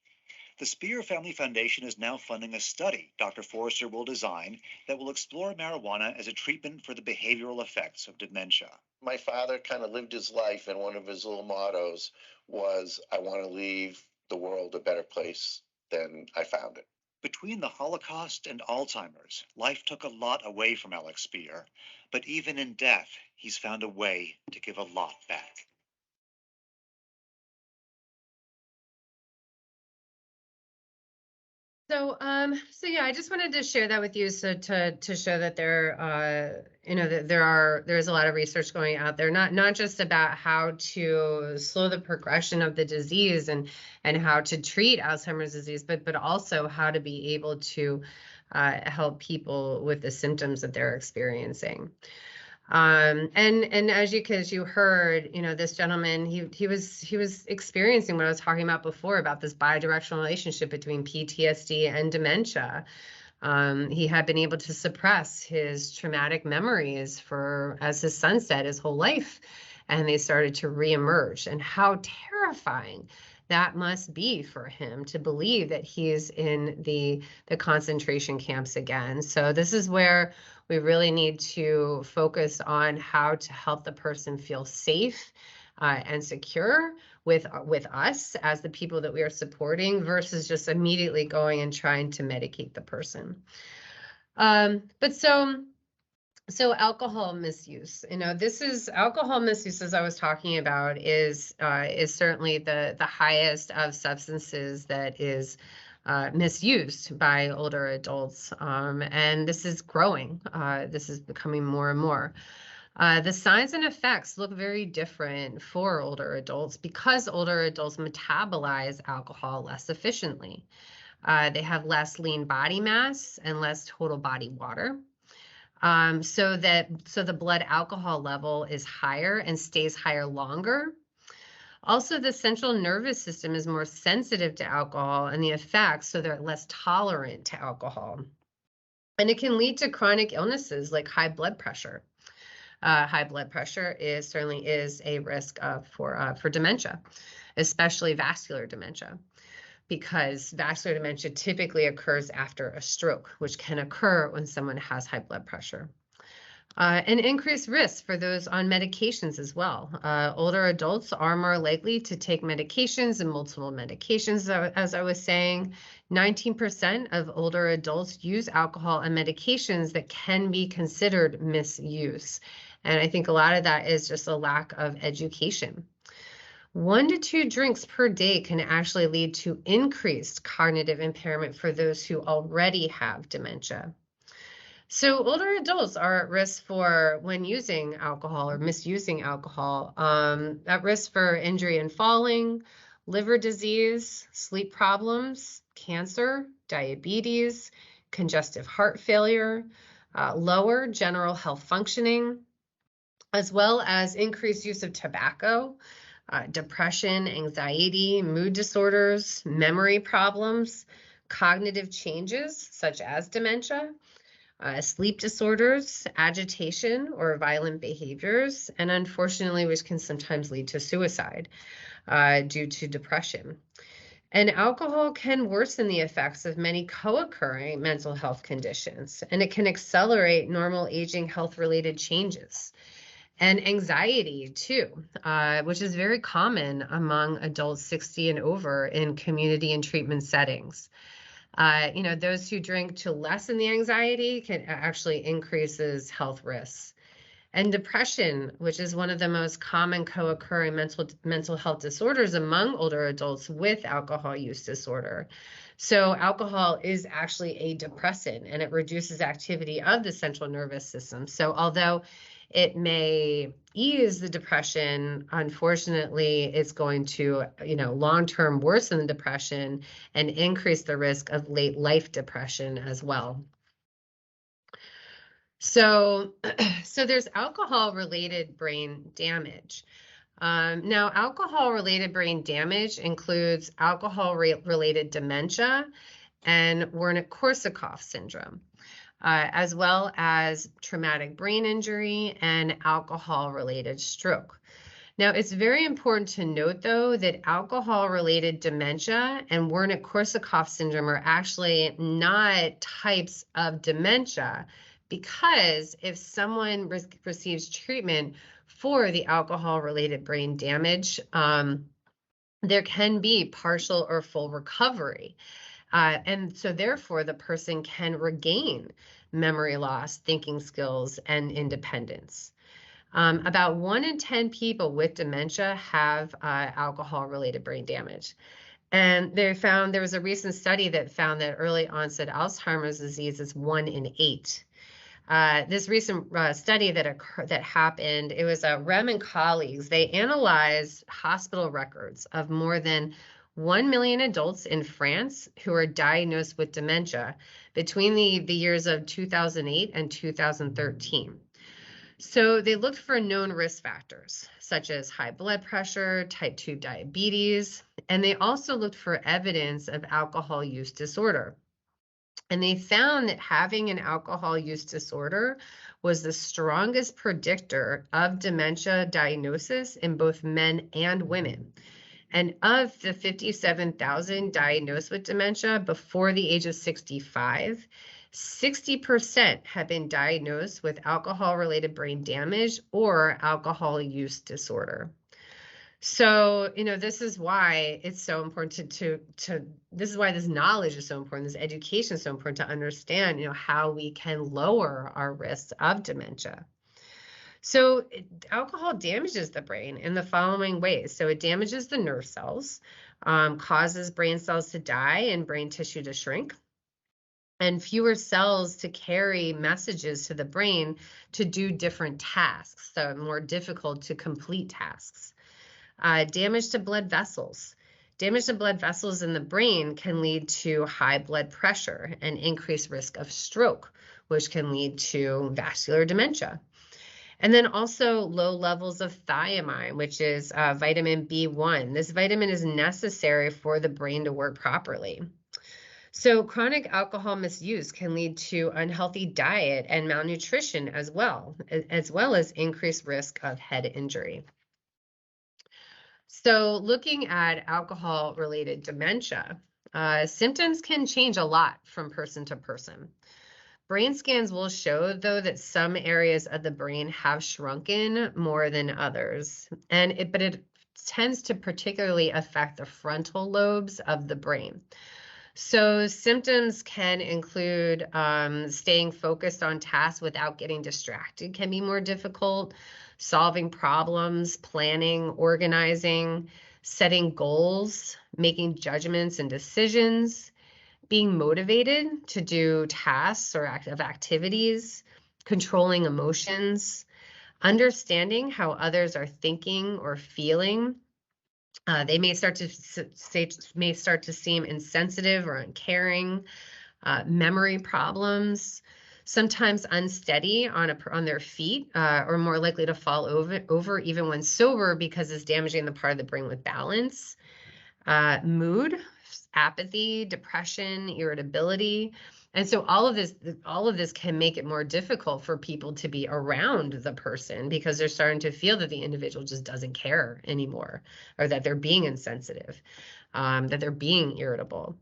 The Spear Family Foundation is now funding a study Dr. Forrester will design that will explore marijuana as a treatment for the behavioral effects of dementia. My father kind of lived his life, and one of his little mottos was, I want to leave the world a better place than I found it. Between the Holocaust and Alzheimer's, life took a lot away from Alex Spear, but even in death, he's found a way to give a lot back. So yeah, I just wanted to share that with you, so to show that there's a lot of research going out there, not just about how to slow the progression of the disease and how to treat Alzheimer's disease, but also how to be able to help people with the symptoms that they're experiencing. And as you heard, this gentleman, he was experiencing what I was talking about before, about this bidirectional relationship between PTSD and dementia. He had been able to suppress his traumatic memories for, as his son said, his whole life, and they started to reemerge. And how terrifying that must be for him to believe that he's in the concentration camps again. So this is where we really need to focus on how to help the person feel safe and secure with us as the people that we are supporting, versus just immediately going and trying to medicate the person. So alcohol misuse, this is alcohol misuse, as I was talking about, is certainly the highest of substances that is misused by older adults, and this is growing. This is becoming more and more. The signs and effects look very different for older adults because older adults metabolize alcohol less efficiently. They have less lean body mass and less total body water. So the blood alcohol level is higher and stays higher longer. Also, the central nervous system is more sensitive to alcohol and the effects, so they're less tolerant to alcohol. And it can lead to chronic illnesses like high blood pressure. High blood pressure certainly is a risk for dementia, especially vascular dementia, because vascular dementia typically occurs after a stroke, which can occur when someone has high blood pressure. An increased risk for those on medications as well. Older adults are more likely to take medications and multiple medications. As I was saying, 19% of older adults use alcohol and medications that can be considered misuse. And I think a lot of that is just a lack of education. 1 to 2 drinks per day can actually lead to increased cognitive impairment for those who already have dementia. So older adults are at risk for, when using alcohol or misusing alcohol, at risk for injury and falling, liver disease, sleep problems, cancer, diabetes, congestive heart failure, lower general health functioning, as well as increased use of tobacco, depression, anxiety, mood disorders, memory problems, cognitive changes such as dementia, sleep disorders, agitation or violent behaviors, and unfortunately, which can sometimes lead to suicide due to depression. And alcohol can worsen the effects of many co-occurring mental health conditions, and it can accelerate normal aging health-related changes. And anxiety too, which is very common among adults 60 and over in community and treatment settings. Those who drink to lessen the anxiety can actually increases health risks. And depression, which is one of the most common co-occurring mental health disorders among older adults with alcohol use disorder. So alcohol is actually a depressant and it reduces activity of the central nervous system. So although it may ease the depression, unfortunately, it's going to, long-term worsen the depression and increase the risk of late life depression as well. So there's alcohol-related brain damage. Now, alcohol-related brain damage includes alcohol-related dementia and Wernicke-Korsakoff syndrome, as well as traumatic brain injury and alcohol-related stroke. Now, it's very important to note, though, that alcohol-related dementia and Wernicke-Korsakoff syndrome are actually not types of dementia, because if someone receives treatment for the alcohol-related brain damage, there can be partial or full recovery. And so therefore, the person can regain memory loss, thinking skills, and independence. About 1 in 10 people with dementia have alcohol-related brain damage. And there was a recent study that found that early onset Alzheimer's disease is 1 in 8. This recent study that happened, it was Rem and colleagues. They analyzed hospital records of more than 1 million adults in France who are diagnosed with dementia between the years of 2008 and 2013. So they looked for known risk factors, such as high blood pressure, type 2 diabetes, and they also looked for evidence of alcohol use disorder. And they found that having an alcohol use disorder was the strongest predictor of dementia diagnosis in both men and women. And of the 57,000 diagnosed with dementia before the age of 65, 60% have been diagnosed with alcohol-related brain damage or alcohol use disorder. So, this is why it's so important this is why this knowledge is so important, this education is so important to understand, how we can lower our risks of dementia. So alcohol damages the brain in the following ways. So it damages the nerve cells, causes brain cells to die and brain tissue to shrink, and fewer cells to carry messages to the brain to do different tasks, so more difficult to complete tasks. Damage to blood vessels. Damage to blood vessels in the brain can lead to high blood pressure and increased risk of stroke, which can lead to vascular dementia. And then also low levels of thiamine, which is vitamin B1. This vitamin is necessary for the brain to work properly. So chronic alcohol misuse can lead to unhealthy diet and malnutrition as well as increased risk of head injury. So looking at alcohol-related dementia, symptoms can change a lot from person to person. Brain scans will show, though, that some areas of the brain have shrunken more than others, but it tends to particularly affect the frontal lobes of the brain. So symptoms can include staying focused on tasks without getting distracted can be more difficult, solving problems, planning, organizing, setting goals, making judgments and decisions, being motivated to do tasks or activities, controlling emotions, understanding how others are thinking or feeling. They may start to seem insensitive or uncaring, memory problems, sometimes unsteady on their feet, or more likely to fall over even when sober because it's damaging the part of the brain with balance. Mood, apathy, depression, irritability. And so all of this can make it more difficult for people to be around the person because they're starting to feel that the individual just doesn't care anymore, or that they're being insensitive, that they're being irritable.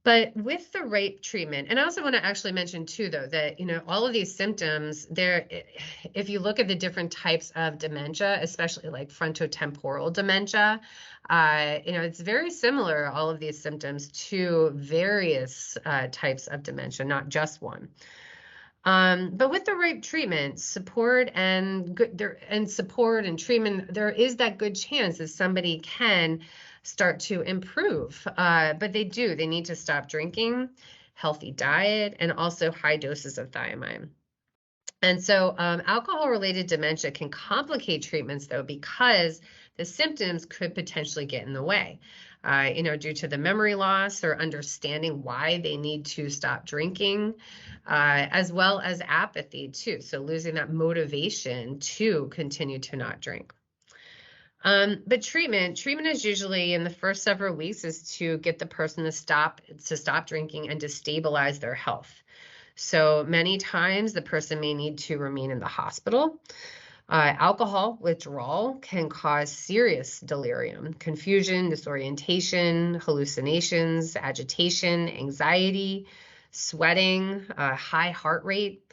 But with the right treatment, and I also want to actually mention too, though, that, all of these symptoms, if you look at the different types of dementia, especially like frontotemporal dementia, it's very similar, all of these symptoms, to various types of dementia, not just one. But with the right treatment, support and treatment, there is that good chance that somebody can start to improve. But they need to stop drinking, healthy diet, and also high doses of thiamine. And so alcohol-related dementia can complicate treatments, though, because the symptoms could potentially get in the way, due to the memory loss or understanding why they need to stop drinking, as well as apathy, too. So losing that motivation to continue to not drink. But treatment is usually in the first several weeks is to get the person to stop drinking and to stabilize their health. So many times the person may need to remain in the hospital. Alcohol withdrawal can cause serious delirium, confusion, disorientation, hallucinations, agitation, anxiety, sweating, high heart rate.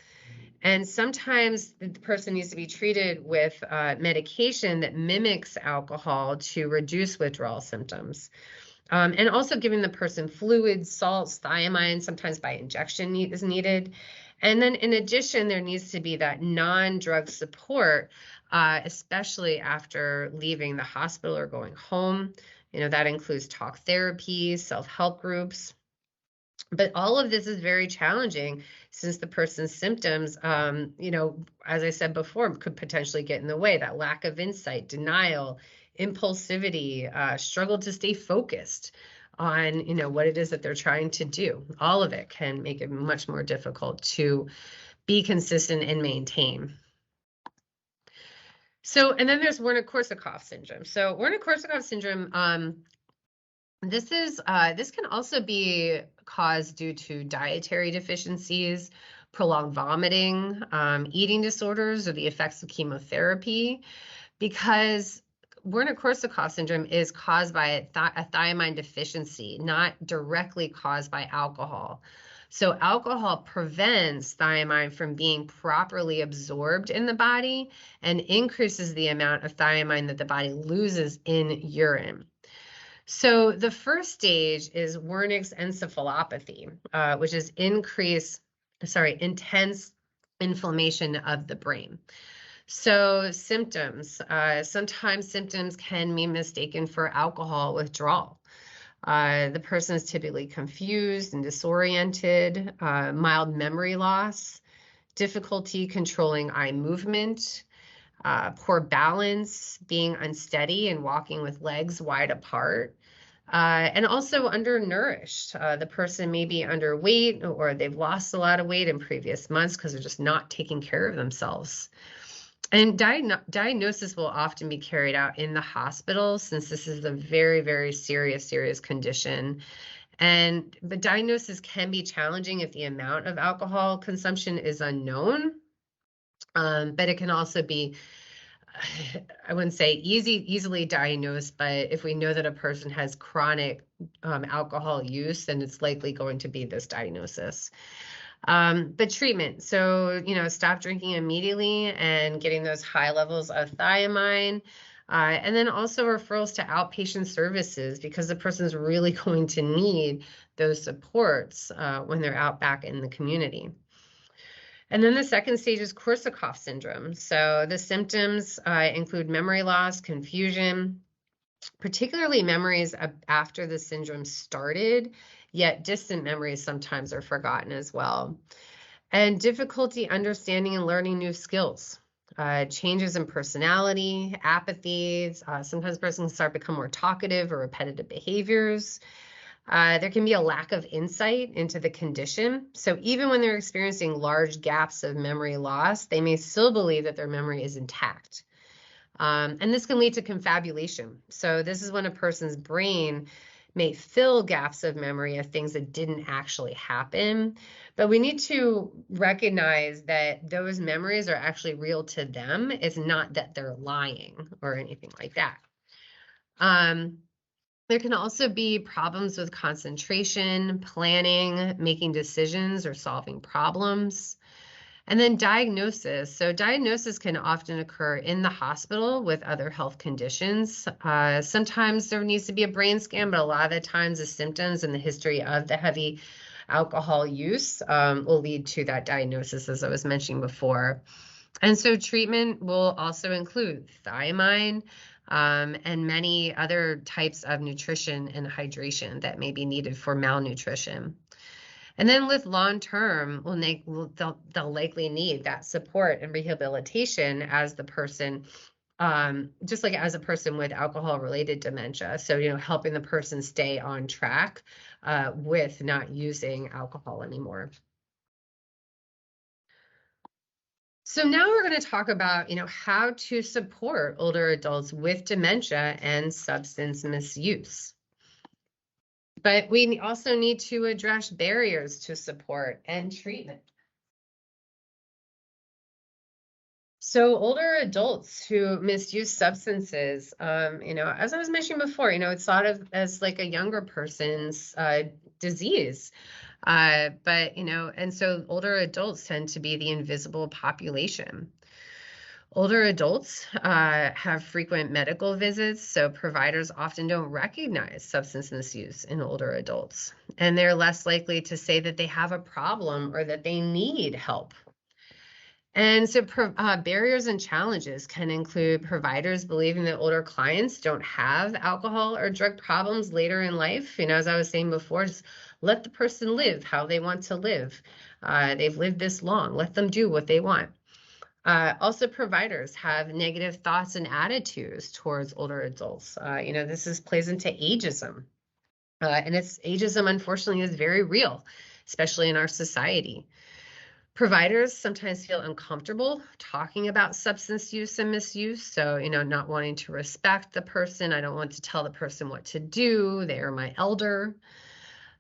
And sometimes the person needs to be treated with medication that mimics alcohol to reduce withdrawal symptoms. And also giving the person fluids, salts, thiamine, sometimes by injection is needed. And then in addition, there needs to be that non-drug support, especially after leaving the hospital or going home. That includes talk therapy, self-help groups. But all of this is very challenging since the person's symptoms, as I said before, could potentially get in the way. That lack of insight, denial, impulsivity, struggle to stay focused on, what it is that they're trying to do. All of it can make it much more difficult to be consistent and maintain. So, and then there's Werner-Korsakoff syndrome. So Werner-Korsakoff syndrome, this can also be caused due to dietary deficiencies, prolonged vomiting, eating disorders, or the effects of chemotherapy, because Werner-Korsakoff syndrome is caused by a thiamine deficiency, not directly caused by alcohol. So alcohol prevents thiamine from being properly absorbed in the body and increases the amount of thiamine that the body loses in urine. So the first stage is Wernicke's encephalopathy, which is intense inflammation of the brain. So symptoms, sometimes symptoms can be mistaken for alcohol withdrawal. The person is typically confused and disoriented, mild memory loss, difficulty controlling eye movement, poor balance, being unsteady and walking with legs wide apart, and also undernourished. The person may be underweight or they've lost a lot of weight in previous months because they're just not taking care of themselves. And diagnosis will often be carried out in the hospital since this is a very, very serious condition. But diagnosis can be challenging if the amount of alcohol consumption is unknown. But it can also be, I wouldn't say easily diagnosed, but if we know that a person has chronic alcohol use, then it's likely going to be this diagnosis. But treatment, so, stop drinking immediately and getting those high levels of thiamine, and then also referrals to outpatient services because the person's really going to need those supports when they're out back in the community. And then the second stage is Korsakoff syndrome. So the symptoms include memory loss, confusion, particularly memories after the syndrome started, yet distant memories sometimes are forgotten as well. And difficulty understanding and learning new skills, changes in personality, apathy. Sometimes persons start to become more talkative or repetitive behaviors. There can be a lack of insight into the condition. So even when they're experiencing large gaps of memory loss, they may still believe that their memory is intact. And this can lead to confabulation. So this is when a person's brain may fill gaps of memory of things that didn't actually happen. But we need to recognize that those memories are actually real to them. It's not that they're lying or anything like that. There can also be problems with concentration, planning, making decisions, or solving problems. And then diagnosis. So diagnosis can often occur in the hospital with other health conditions. Sometimes there needs to be a brain scan, but a lot of the times the symptoms and the history of the heavy alcohol use will lead to that diagnosis, as I was mentioning before. And so treatment will also include thiamine, and many other types of nutrition and hydration that may be needed for malnutrition. And then with long-term, they'll likely need that support and rehabilitation as the person, just like as a person with alcohol-related dementia. So, helping the person stay on track with not using alcohol anymore. So now we're going to talk about, how to support older adults with dementia and substance misuse. But we also need to address barriers to support and treatment. So older adults who misuse substances, as I was mentioning before, it's thought of as like a younger person's disease. And so older adults tend to be the invisible population. Older adults have frequent medical visits, so providers often don't recognize substance misuse in older adults, and they're less likely to say that they have a problem or that they need help. And so barriers and challenges can include providers believing that older clients don't have alcohol or drug problems later in life. As I was saying before, just let the person live how they want to live. They've lived this long, let them do what they want. Also, providers have negative thoughts and attitudes towards older adults. This plays into ageism. And ageism, unfortunately, is very real, especially in our society. Providers sometimes feel uncomfortable talking about substance use and misuse. So, not wanting to respect the person. I don't want to tell the person what to do. They are my elder.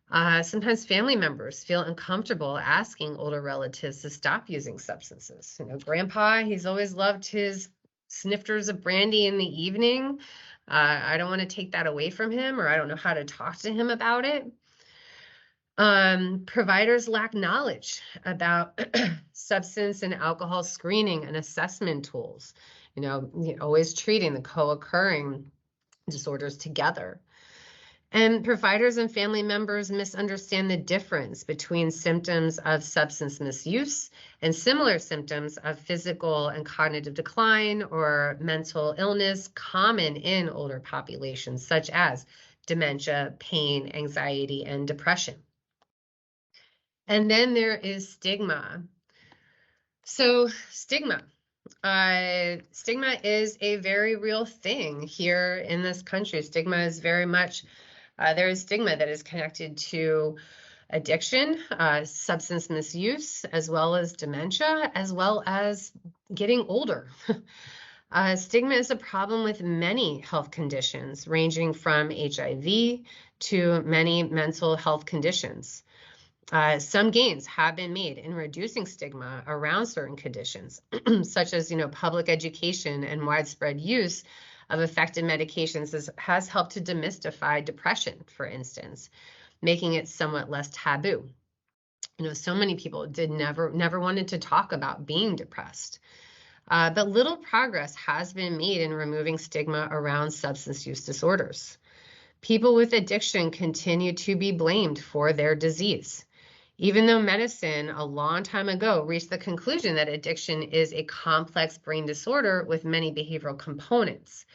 Sometimes family members feel uncomfortable asking older relatives to stop using substances. Grandpa, he's always loved his snifters of brandy in the evening. I don't want to take that away from him, or I don't know how to talk to him about it. Providers lack knowledge about substance and alcohol screening and assessment tools, always treating the co-occurring disorders together. And providers and family members misunderstand the difference between symptoms of substance misuse and similar symptoms of physical and cognitive decline or mental illness common in older populations, such as dementia, pain, anxiety, and depression. And then there is stigma. So stigma. Stigma is a very real thing here in this country. Stigma is very much, there is stigma that is connected to addiction, substance misuse, as well as dementia, as well as getting older. Stigma is a problem with many health conditions, ranging from HIV to many mental health conditions. Some gains have been made in reducing stigma around certain conditions, such as, public education and widespread use of effective medications has helped to demystify depression, for instance, making it somewhat less taboo. So many people never wanted to talk about being depressed. But little progress has been made in removing stigma around substance use disorders. People with addiction continue to be blamed for their disease. Even though medicine a long time ago reached the conclusion that addiction is a complex brain disorder with many behavioral components.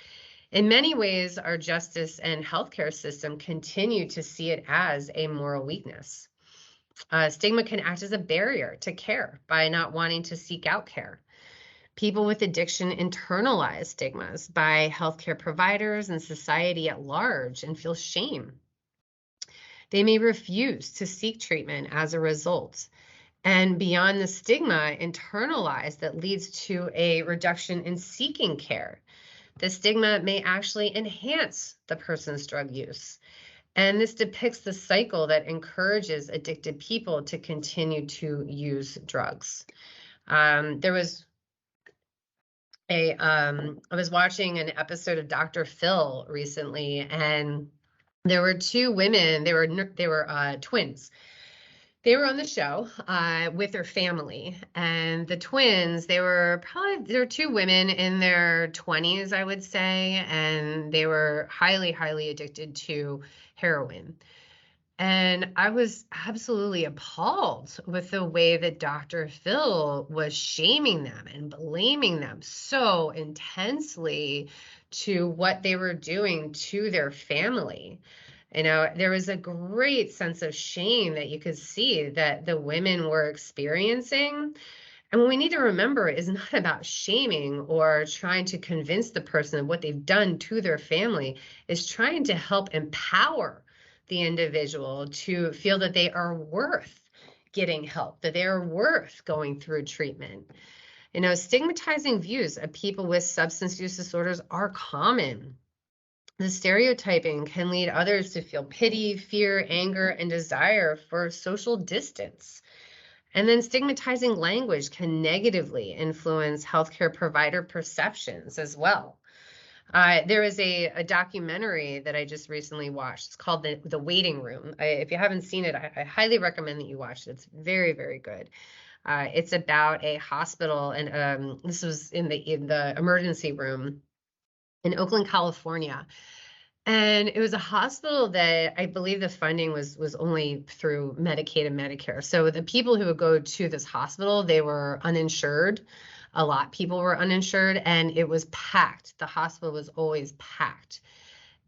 In many ways, our justice and healthcare system continue to see it as a moral weakness. Stigma can act as a barrier to care by not wanting to seek out care. People with addiction internalize stigmas by healthcare providers and society at large and feel shame. They may refuse to seek treatment as a result. And beyond the stigma internalized that leads to a reduction in seeking care, the stigma may actually enhance the person's drug use. And this depicts the cycle that encourages addicted people to continue to use drugs. I was watching an episode of Dr. Phil recently, and there were two women. They were twins. They were on the show with their family, and the twins, they were two women in their 20s, I would say, and they were highly, highly addicted to heroin. And I was absolutely appalled with the way that Dr. Phil was shaming them and blaming them so intensely to what they were doing to their family. There was a great sense of shame that you could see that the women were experiencing. And what we need to remember is not about shaming or trying to convince the person of what they've done to their family. It's trying to help empower the individual to feel that they are worth getting help, that they are worth going through treatment. Stigmatizing views of people with substance use disorders are common. The stereotyping can lead others to feel pity, fear, anger, and desire for social distance. And then stigmatizing language can negatively influence healthcare provider perceptions as well. There is a documentary that I just recently watched. It's called The Waiting Room. If you haven't seen it, I highly recommend that you watch it. It's very, very good. It's about a hospital, and this was in the emergency room in Oakland, California. And it was a hospital that I believe the funding was only through Medicaid and Medicare. So the people who would go to this hospital, they were uninsured. A lot of people were uninsured, and it was packed. The hospital was always packed.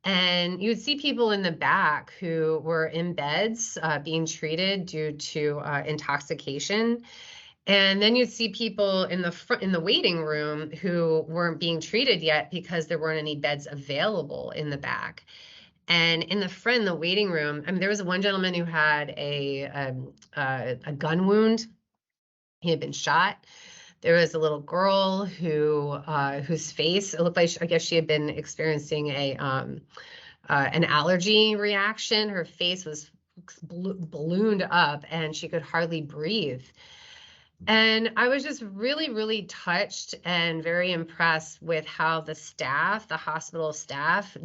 And you would see people in the back who were in beds being treated due to intoxication. And then you'd see people in the waiting room who weren't being treated yet because there weren't any beds available in the back. And in the front, the waiting room, there was one gentleman who had a gun wound. He had been shot. There was a little girl whose face, it looked like, I guess she had been experiencing an allergy reaction. Her face was ballooned up and she could hardly breathe. And I was just really, really touched and very impressed with how the hospital staff,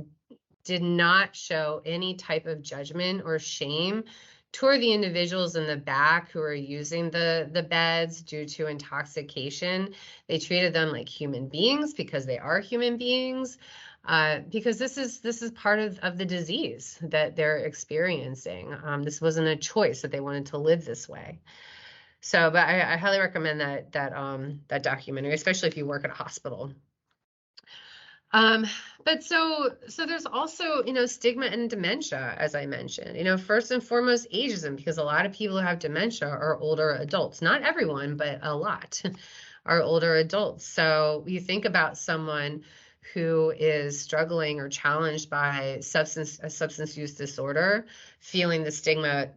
did not show any type of judgment or shame tour the individuals in the back who are using the beds due to intoxication. They treated them like human beings because they are human beings, because this is part of the disease that they're experiencing. This wasn't a choice that they wanted to live this way. So, but I highly recommend that documentary, especially if you work at a hospital. But so there's also, stigma and dementia, as I mentioned, first and foremost, ageism, because a lot of people who have dementia are older adults. Not everyone, but a lot are older adults. So you think about someone who is struggling or challenged by a substance use disorder, feeling the stigma,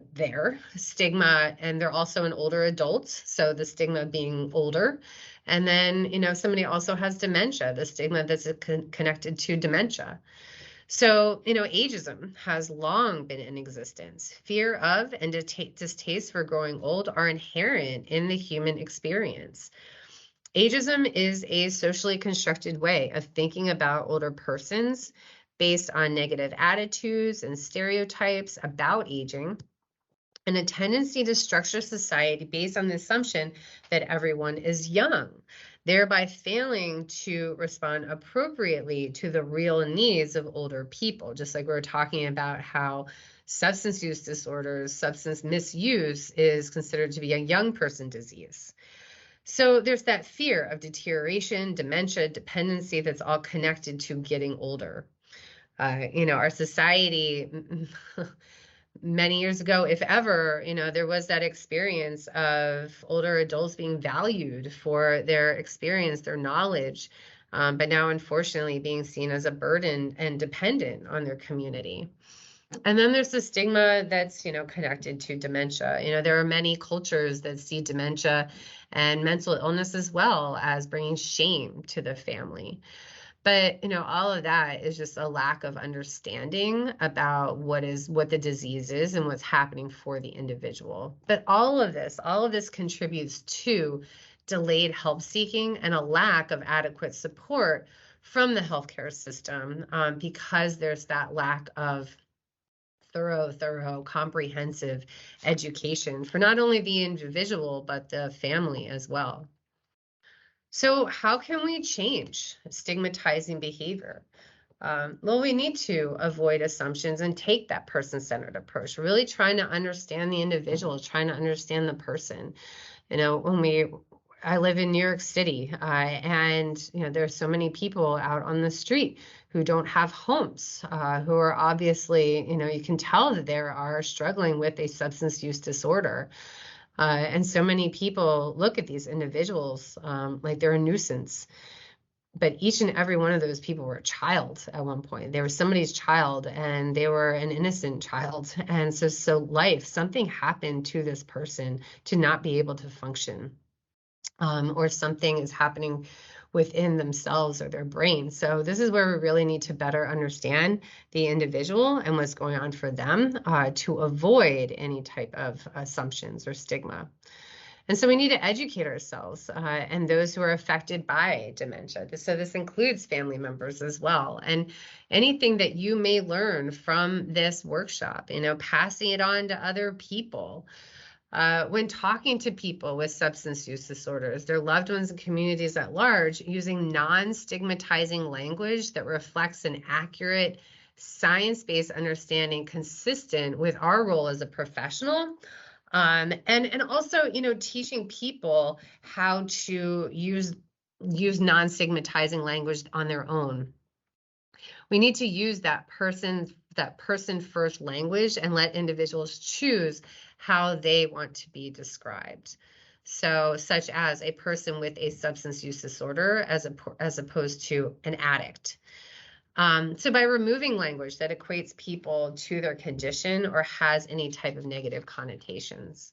and they're also an older adult. So the stigma being older. And then, somebody also has dementia, the stigma that's connected to dementia. So, ageism has long been in existence. Fear of and distaste for growing old are inherent in the human experience. Ageism is a socially constructed way of thinking about older persons based on negative attitudes and stereotypes about aging, and a tendency to structure society based on the assumption that everyone is young, thereby failing to respond appropriately to the real needs of older people. Just like we were talking about how substance use disorders, substance misuse is considered to be a young person disease. So there's that fear of deterioration, dementia, dependency that's all connected to getting older. Our society many years ago, if ever, there was that experience of older adults being valued for their experience, their knowledge, but now unfortunately being seen as a burden and dependent on their community. And then there's the stigma that's, connected to dementia. There are many cultures that see dementia and mental illness as well as bringing shame to the family. But, all of that is just a lack of understanding about what the disease is and what's happening for the individual. But all of this contributes to delayed help seeking and a lack of adequate support from the healthcare system, because there's that lack of thorough, comprehensive education for not only the individual, but the family as well. So how can we change stigmatizing behavior? Well, we need to avoid assumptions and take that person-centered approach, really trying to understand the individual, trying to understand the person. I live in New York City, and there's so many people out on the street who don't have homes, who are obviously, you can tell that they are struggling with a substance use disorder. And so many people look at these individuals like they're a nuisance. But each and every one of those people were a child at one point. They were somebody's child, and they were an innocent child. And so something happened to this person to not be able to function, or something is happening within themselves or their brain. So this is where we really need to better understand the individual and what's going on for them, to avoid any type of assumptions or stigma. And so we need to educate ourselves and those who are affected by dementia. So this includes family members as well. And anything that you may learn from this workshop, passing it on to other people. When talking to people with substance use disorders, their loved ones and communities at large, using non-stigmatizing language that reflects an accurate, science-based understanding consistent with our role as a professional, and also, teaching people how to use non-stigmatizing language on their own. We need to use that person first language and let individuals choose how they want to be described. So, such as a person with a substance use disorder as opposed to an addict. So by removing language that equates people to their condition or has any type of negative connotations.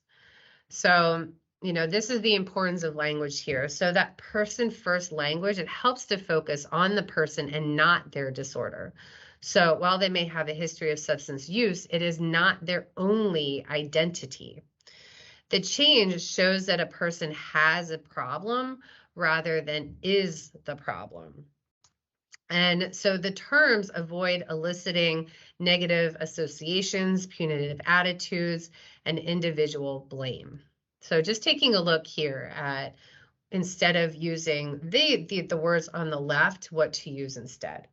So, this is the importance of language here. So that person first language, it helps to focus on the person and not their disorder. So while they may have a history of substance use, it is not their only identity. The change shows that a person has a problem rather than is the problem. And so the terms avoid eliciting negative associations, punitive attitudes, and individual blame. So just taking a look here at, instead of using the words on the left, what to use instead.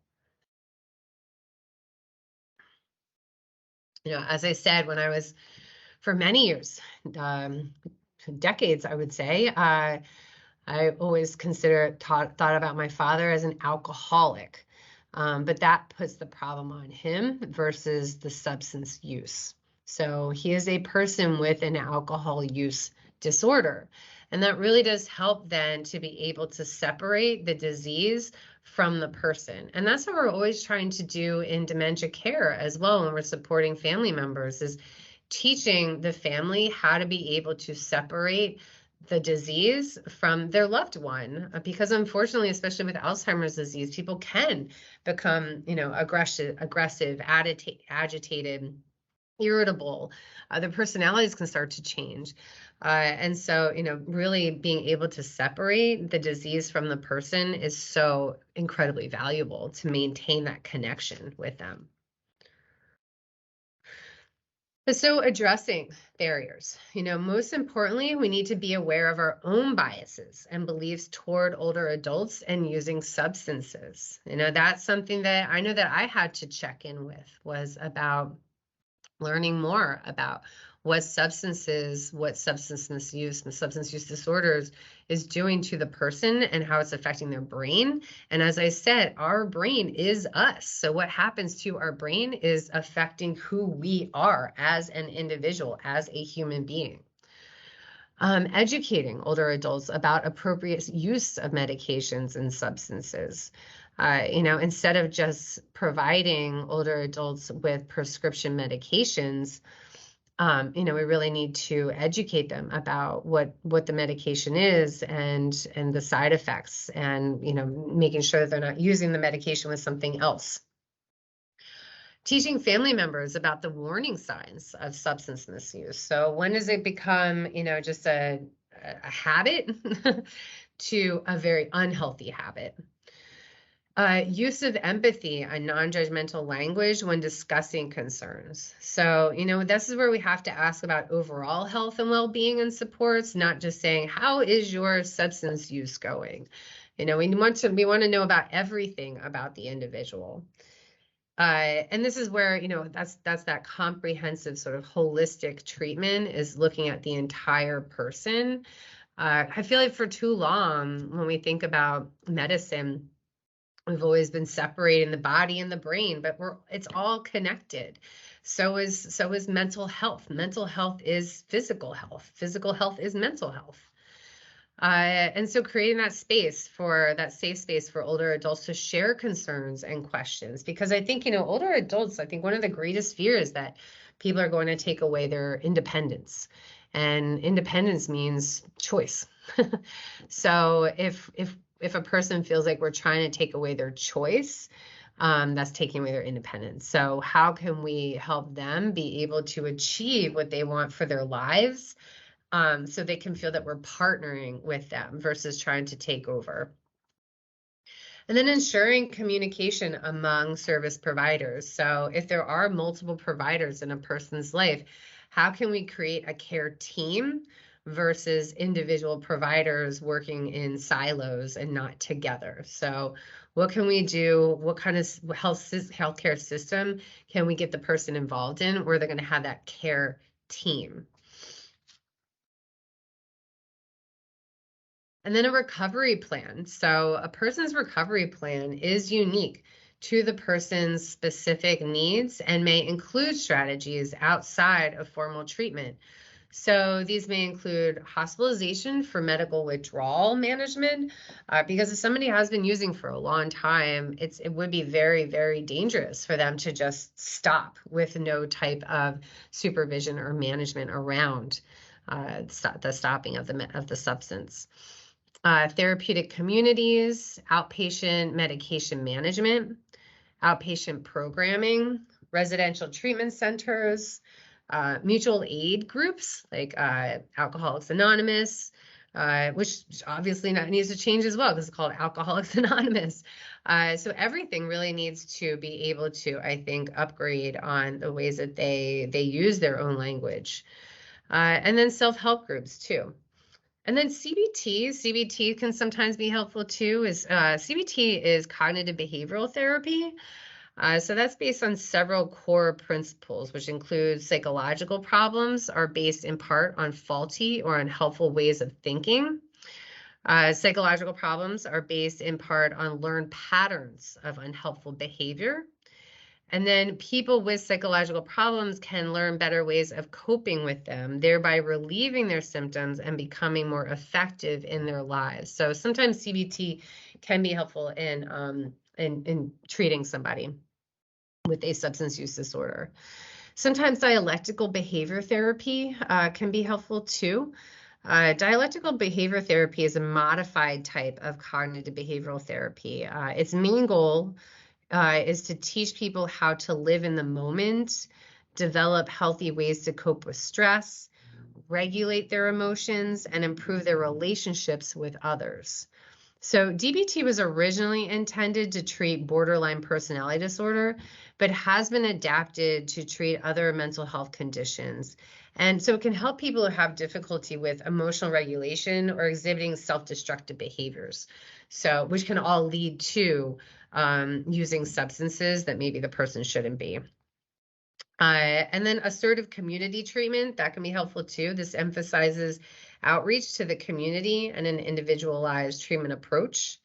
As I said, when I was, for many years, decades, I would say, I always thought about my father as an alcoholic, but that puts the problem on him versus the substance use. So he is a person with an alcohol use disorder. And that really does help then to be able to separate the disease from the person. And that's what we're always trying to do in dementia care as well when we're supporting family members, is teaching the family how to be able to separate the disease from their loved one, because unfortunately, especially with Alzheimer's disease, people can become, aggressive, agitated, irritable. Their personalities can start to change. And so, really being able to separate the disease from the person is so incredibly valuable to maintain that connection with them. So addressing barriers, most importantly, we need to be aware of our own biases and beliefs toward older adults and using substances. That's something that I know that I had to check in with, was about learning more about what substance misuse and substance use disorders is doing to the person and how it's affecting their brain. And as I said, our brain is us. So what happens to our brain is affecting who we are as an individual, as a human being. Educating older adults about appropriate use of medications and substances. Instead of just providing older adults with prescription medications, we really need to educate them about what the medication is and the side effects, and making sure that they're not using the medication with something else. Teaching family members about the warning signs of substance misuse. So when does it become, just a habit to a very unhealthy habit? Use of empathy and non-judgmental language when discussing concerns. So, this is where we have to ask about overall health and well-being and supports, not just saying, how is your substance use going? We want to know about everything about the individual. And this is where, that's that comprehensive sort of holistic treatment, is looking at the entire person. I feel like for too long, when we think about medicine, we've always been separating the body and the brain, but it's all connected. So is mental health. Mental health is physical health. Physical health is mental health. And so creating that safe space for older adults to share concerns and questions, because I think, older adults, I think one of the greatest fears that people are going to take away their independence, and independence means choice. So if a person feels like we're trying to take away their choice, that's taking away their independence. So how can we help them be able to achieve what they want for their lives, so they can feel that we're partnering with them versus trying to take over? And then ensuring communication among service providers. So if there are multiple providers in a person's life, how can we create a care team versus individual providers working in silos and not together? So what can we do? What kind of healthcare system can we get the person involved in where they're going to have that care team? And then a recovery plan. So a person's recovery plan is unique to the person's specific needs and may include strategies outside of formal treatment. So these may include hospitalization for medical withdrawal management, because if somebody has been using for a long time, it would be very, very dangerous for them to just stop with no type of supervision or management around the stopping of the substance. Therapeutic communities, outpatient medication management, outpatient programming, residential treatment centers, mutual aid groups like Alcoholics Anonymous, which obviously needs to change as well because it's called Alcoholics Anonymous. So everything really needs to be able to, I think, upgrade on the ways that they use their own language. And then self-help groups too. And then CBT can sometimes be helpful too. CBT is cognitive behavioral therapy. So that's based on several core principles, which include psychological problems are based in part on faulty or unhelpful ways of thinking. Psychological problems are based in part on learned patterns of unhelpful behavior. And then people with psychological problems can learn better ways of coping with them, thereby relieving their symptoms and becoming more effective in their lives. So sometimes CBT can be helpful in treating somebody with a substance use disorder. Sometimes dialectical behavior therapy can be helpful too. Dialectical behavior therapy is a modified type of cognitive behavioral therapy. Its main goal is to teach people how to live in the moment, develop healthy ways to cope with stress, regulate their emotions, and improve their relationships with others. So DBT was originally intended to treat borderline personality disorder, but has been adapted to treat other mental health conditions. And so it can help people who have difficulty with emotional regulation or exhibiting self-destructive behaviors. So, which can all lead to using substances that maybe the person shouldn't be. And then assertive community treatment, that can be helpful too. This emphasizes outreach to the community and an individualized treatment approach.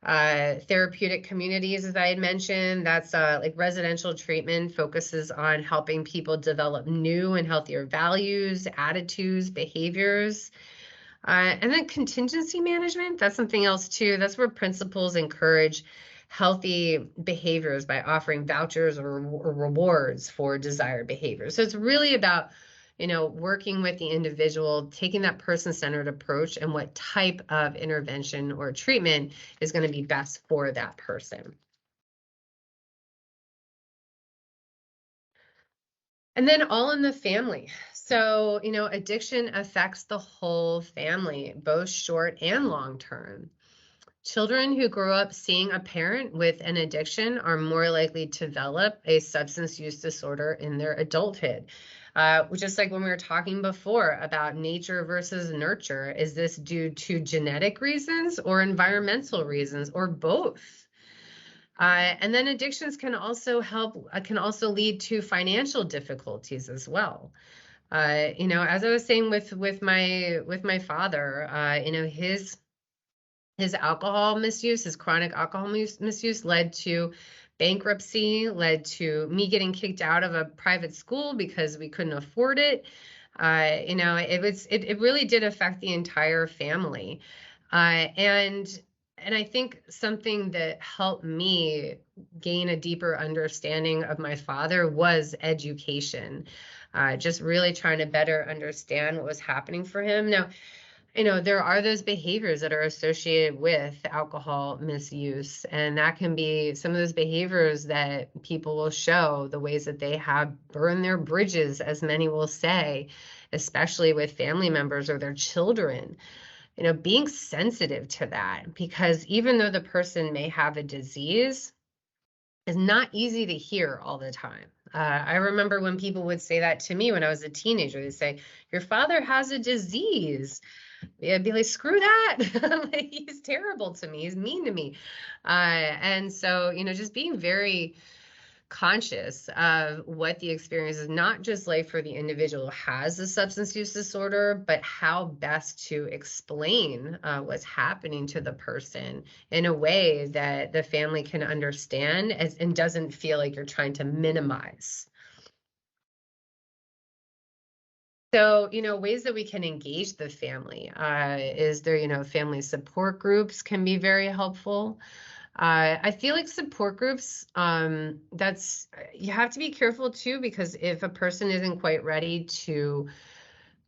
Therapeutic communities, as I had mentioned, that's like residential treatment focuses on helping people develop new and healthier values, attitudes, behaviors. And then contingency management, that's something else too. That's where principals encourage healthy behaviors by offering vouchers or rewards for desired behaviors. So it's really about, working with the individual, taking that person-centered approach and what type of intervention or treatment is going to be best for that person. And then all in the family. So, addiction affects the whole family, both short and long term. Children who grow up seeing a parent with an addiction are more likely to develop a substance use disorder in their adulthood. Just like when we were talking before about nature versus nurture, is this due to genetic reasons or environmental reasons or both? And then addictions can also lead to financial difficulties as well. As I was saying with my father, his alcohol misuse, his chronic alcohol misuse led to bankruptcy, led to me getting kicked out of a private school because we couldn't afford it. It really did affect the entire family. And I think something that helped me gain a deeper understanding of my father was education. Just really trying to better understand what was happening for him. Now, there are those behaviors that are associated with alcohol misuse, and that can be some of those behaviors that people will show, the ways that they have burned their bridges, as many will say, especially with family members or their children. Being sensitive to that, because even though the person may have a disease, is not easy to hear all the time. I remember when people would say that to me when I was a teenager. They'd say, "Your father has a disease." I'd be like, screw that. Like, he's terrible to me. He's mean to me. And so, just being very conscious of what the experience is, not just like for the individual who has a substance use disorder, but how best to explain what's happening to the person in a way that the family can understand and doesn't feel like you're trying to minimize. So, ways that we can engage the family is there, family support groups can be very helpful. I feel like support groups, you have to be careful too, because if a person isn't quite ready to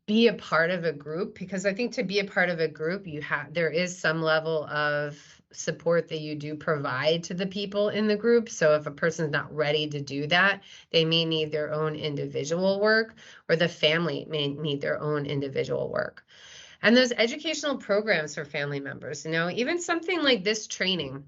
be a part of a group, because I think to be a part of a group, there is some level of support that you do provide to the people in the group. So if a person's not ready to do that, they may need their own individual work, or the family may need their own individual work. And those educational programs for family members, even something like this training,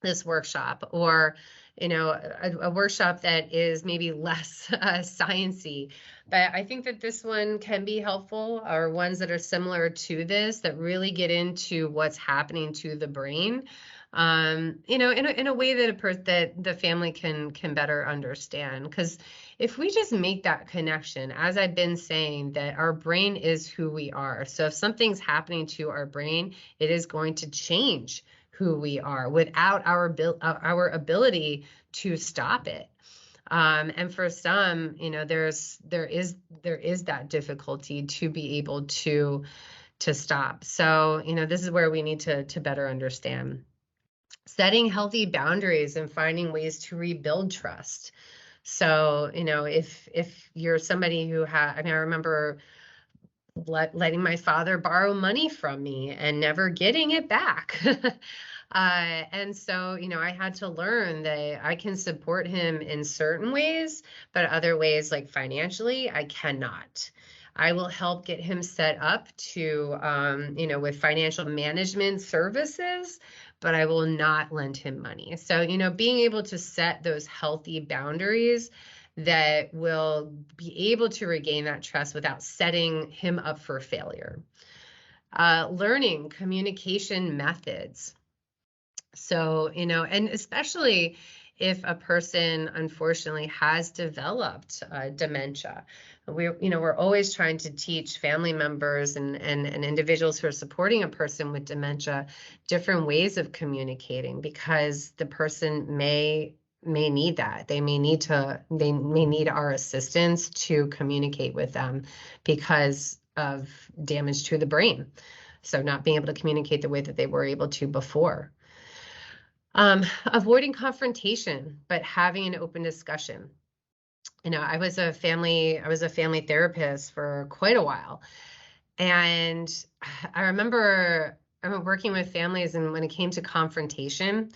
this workshop, or a workshop that is maybe less sciencey, but I think that this one can be helpful, or ones that are similar to this that really get into what's happening to the brain, in a way that that the family can better understand. Because if we just make that connection, as I've been saying, that our brain is who we are. So if something's happening to our brain, it is going to change who we are without our ability to stop it. And for some, there is that difficulty to be able to stop. So, this is where we need to better understand. Setting healthy boundaries and finding ways to rebuild trust. So, if you're somebody who I remember letting my father borrow money from me and never getting it back. And so, I had to learn that I can support him in certain ways, but other ways, like financially, I cannot. I will help get him set up to, with financial management services, but I will not lend him money. So, being able to set those healthy boundaries that will be able to regain that trust without setting him up for failure. Learning communication methods. So, and especially if a person unfortunately has developed dementia, we're always trying to teach family members and individuals who are supporting a person with dementia different ways of communicating, because the person may need that. They may need our assistance to communicate with them because of damage to the brain. So not being able to communicate the way that they were able to before. Avoiding confrontation, but having an open discussion. I was a family therapist for quite a while. And I remember working with families, and when it came to confrontation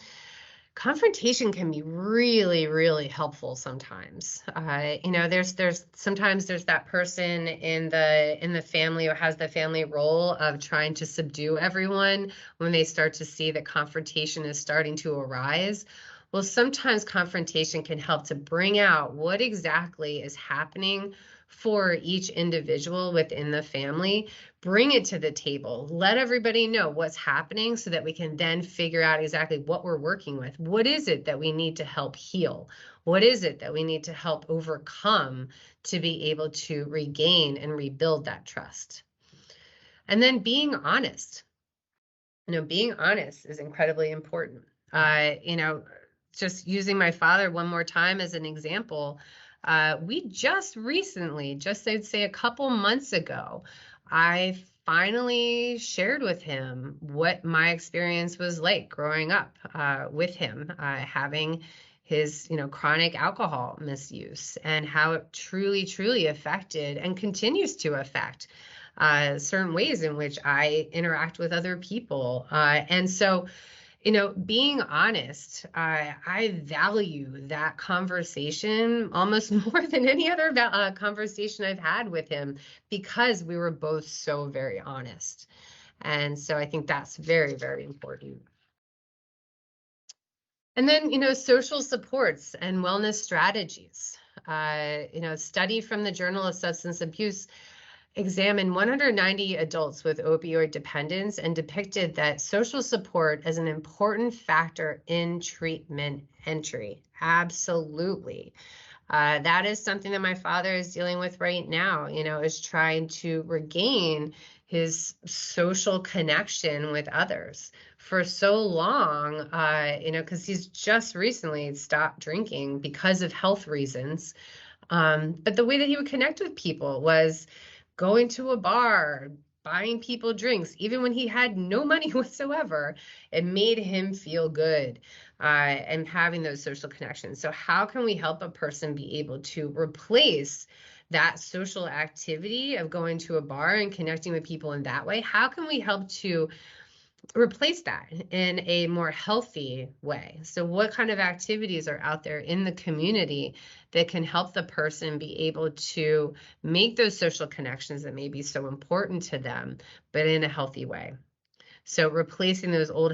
can be really, really helpful sometimes. There's sometimes that person in the family who has the family role of trying to subdue everyone when they start to see that confrontation is starting to arise. Well, sometimes confrontation can help to bring out what exactly is happening for each individual within the family. Bring it to the table. Let everybody know what's happening so that we can then figure out exactly what we're working with. What is it that we need to help heal? What is it that we need to help overcome to be able to regain and rebuild that trust? And then being honest. Being honest is incredibly important. Just using my father one more time as an example, we just recently, I'd say a couple months ago, I finally shared with him what my experience was like growing up with him, having his, chronic alcohol misuse, and how it truly, truly affected and continues to affect certain ways in which I interact with other people. And so, being honest, I value that conversation almost more than any other conversation I've had with him, because we were both so very honest. And so I think that's very, very important. And then, social supports and wellness strategies. Study from the Journal of Substance Abuse examined 190 adults with opioid dependence and depicted that social support as an important factor in treatment entry. Absolutely. That is something that my father is dealing with right now, is trying to regain his social connection with others. For so long, because he's just recently stopped drinking because of health reasons. But the way that he would connect with people was going to a bar, buying people drinks, even when he had no money whatsoever. It made him feel good, and having those social connections. So how can we help a person be able to replace that social activity of going to a bar and connecting with people in that way? How can we help to replace that in a more healthy way. So what kind of activities are out there in the community that can help the person be able to make those social connections that may be so important to them, but in a healthy way? So replacing those old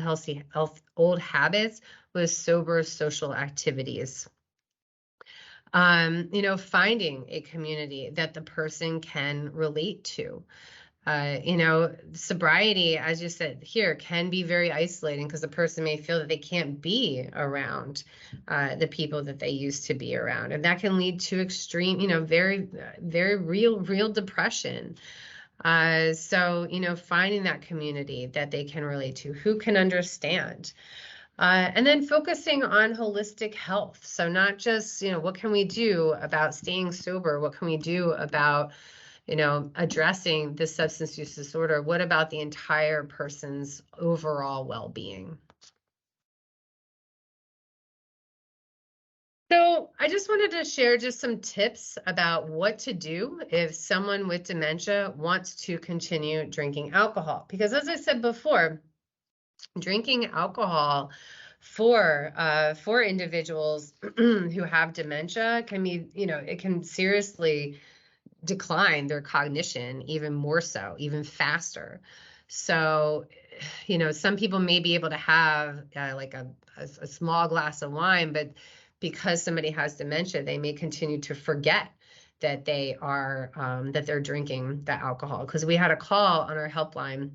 old habits with sober social activities. Finding a community that the person can relate to. Sobriety, as you said here, can be very isolating because the person may feel that they can't be around the people that they used to be around. And that can lead to extreme, very, very real depression. Finding that community that they can relate to, who can understand. And then focusing on holistic health. So not just, what can we do about staying sober? What can we do about addressing this substance use disorder? What about the entire person's overall well-being? So I just wanted to share just some tips about what to do if someone with dementia wants to continue drinking alcohol. Because as I said before, drinking alcohol for individuals who have dementia can be, it can seriously decline their cognition even more so, even faster. So, some people may be able to have like a small glass of wine, but because somebody has dementia, they may continue to forget that they are that they're drinking the alcohol. Because we had a call on our helpline.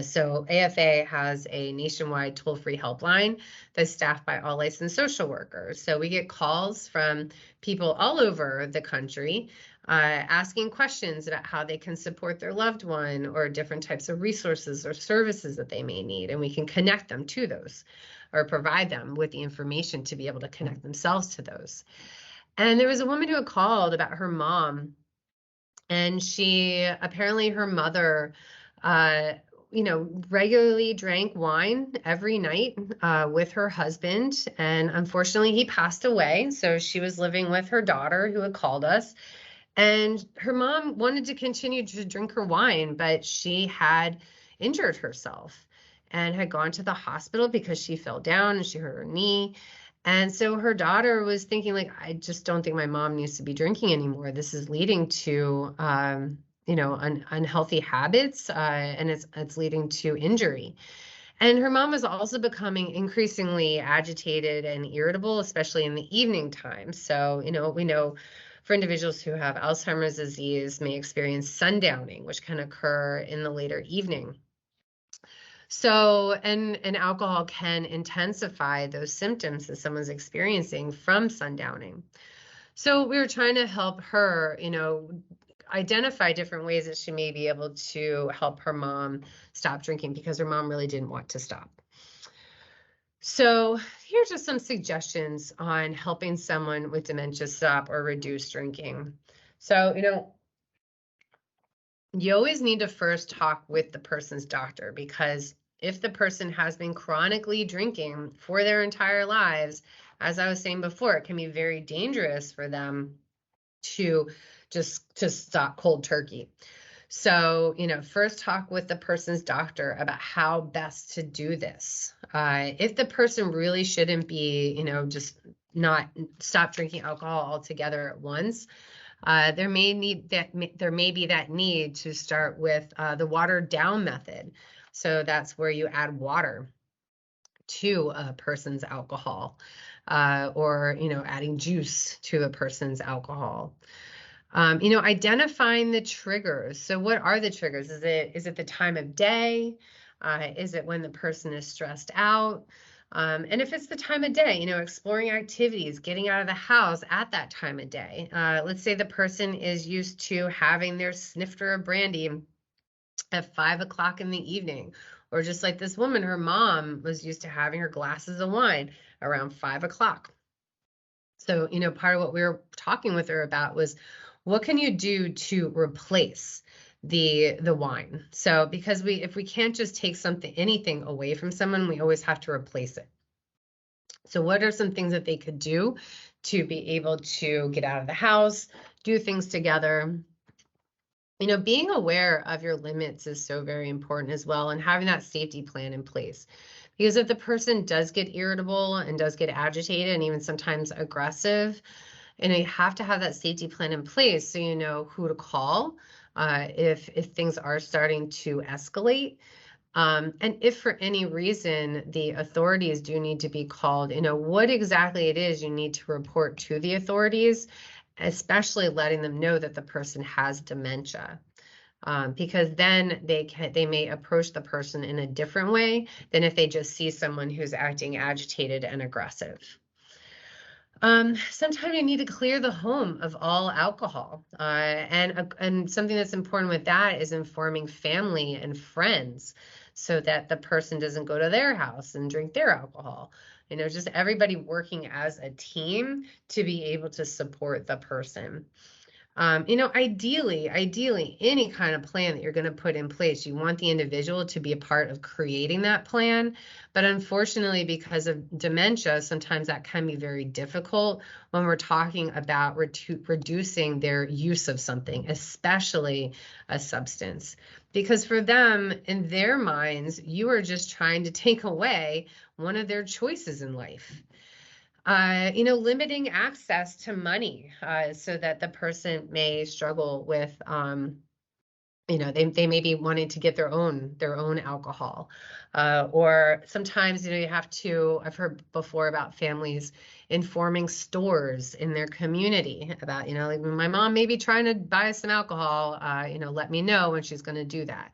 So AFA has a nationwide toll-free helpline that's staffed by all licensed social workers. So we get calls from people all over the country asking questions about how they can support their loved one or different types of resources or services that they may need. And we can connect them to those or provide them with the information to be able to connect themselves to those. And there was a woman who had called about her mom, and apparently her mother regularly drank wine every night with her husband. And unfortunately, he passed away. So she was living with her daughter who had called us. And her mom wanted to continue to drink her wine, but she had injured herself and had gone to the hospital because she fell down and she hurt her knee. And so her daughter was thinking, like, I just don't think my mom needs to be drinking anymore. This is leading to unhealthy habits, and it's leading to injury. And her mom was also becoming increasingly agitated and irritable, especially in the evening time. So, we know for individuals who have Alzheimer's disease may experience sundowning, which can occur in the later evening. So, and alcohol can intensify those symptoms that someone's experiencing from sundowning. So we were trying to help her, identify different ways that she may be able to help her mom stop drinking because her mom really didn't want to stop. So here's just some suggestions on helping someone with dementia stop or reduce drinking. So, you always need to first talk with the person's doctor, because if the person has been chronically drinking for their entire lives, as I was saying before, it can be very dangerous for them to stop cold turkey. So, first talk with the person's doctor about how best to do this. If the person really shouldn't be, just not stop drinking alcohol altogether at once, there may be that need to start with the watered down method. So that's where you add water to a person's alcohol, or adding juice to a person's alcohol. Identifying the triggers. So what are the triggers? Is it the time of day? Is it when the person is stressed out? And if it's the time of day, exploring activities, getting out of the house at that time of day. Let's say the person is used to having their snifter of brandy at 5 o'clock in the evening, or just like this woman, her mom was used to having her glasses of wine around 5 o'clock. So, part of what we were talking with her about was, what can you do to replace the wine? So, because if we can't just take anything away from someone, we always have to replace it. So what are some things that they could do to be able to get out of the house, do things together? Being aware of your limits is so very important as well, and having that safety plan in place. Because if the person does get irritable and does get agitated and even sometimes aggressive, you have to have that safety plan in place so you know who to call if things are starting to escalate. And if for any reason the authorities do need to be called, what exactly it is you need to report to the authorities, especially letting them know that the person has dementia. Because then they may approach the person in a different way than if they just see someone who's acting agitated and aggressive. Sometimes you need to clear the home of all alcohol. And something that's important with that is informing family and friends so that the person doesn't go to their house and drink their alcohol. Just everybody working as a team to be able to support the person. Ideally, any kind of plan that you're going to put in place, you want the individual to be a part of creating that plan. But unfortunately, because of dementia, sometimes that can be very difficult when we're talking about reducing their use of something, especially a substance. Because for them, in their minds, you are just trying to take away one of their choices in life. Limiting access to money so that the person may struggle with, they may be wanting to get their own alcohol, or sometimes you have to. I've heard before about families informing stores in their community about, like my mom may be trying to buy some alcohol. Let me know when she's going to do that.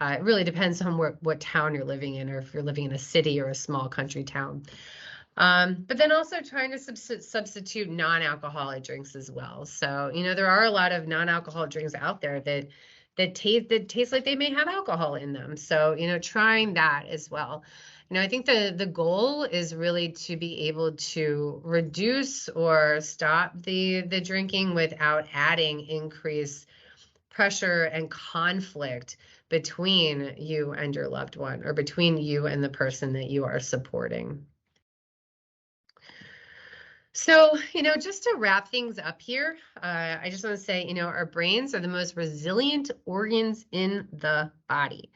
It really depends on what town you're living in, or if you're living in a city or a small country town. But then also trying to substitute non-alcoholic drinks as well. So, there are a lot of non-alcoholic drinks out there that taste like they may have alcohol in them. So, trying that as well. I think the goal is really to be able to reduce or stop the drinking without adding increased pressure and conflict between you and your loved one, or between you and the person that you are supporting. So, just to wrap things up here, I just want to say, our brains are the most resilient organs in the body.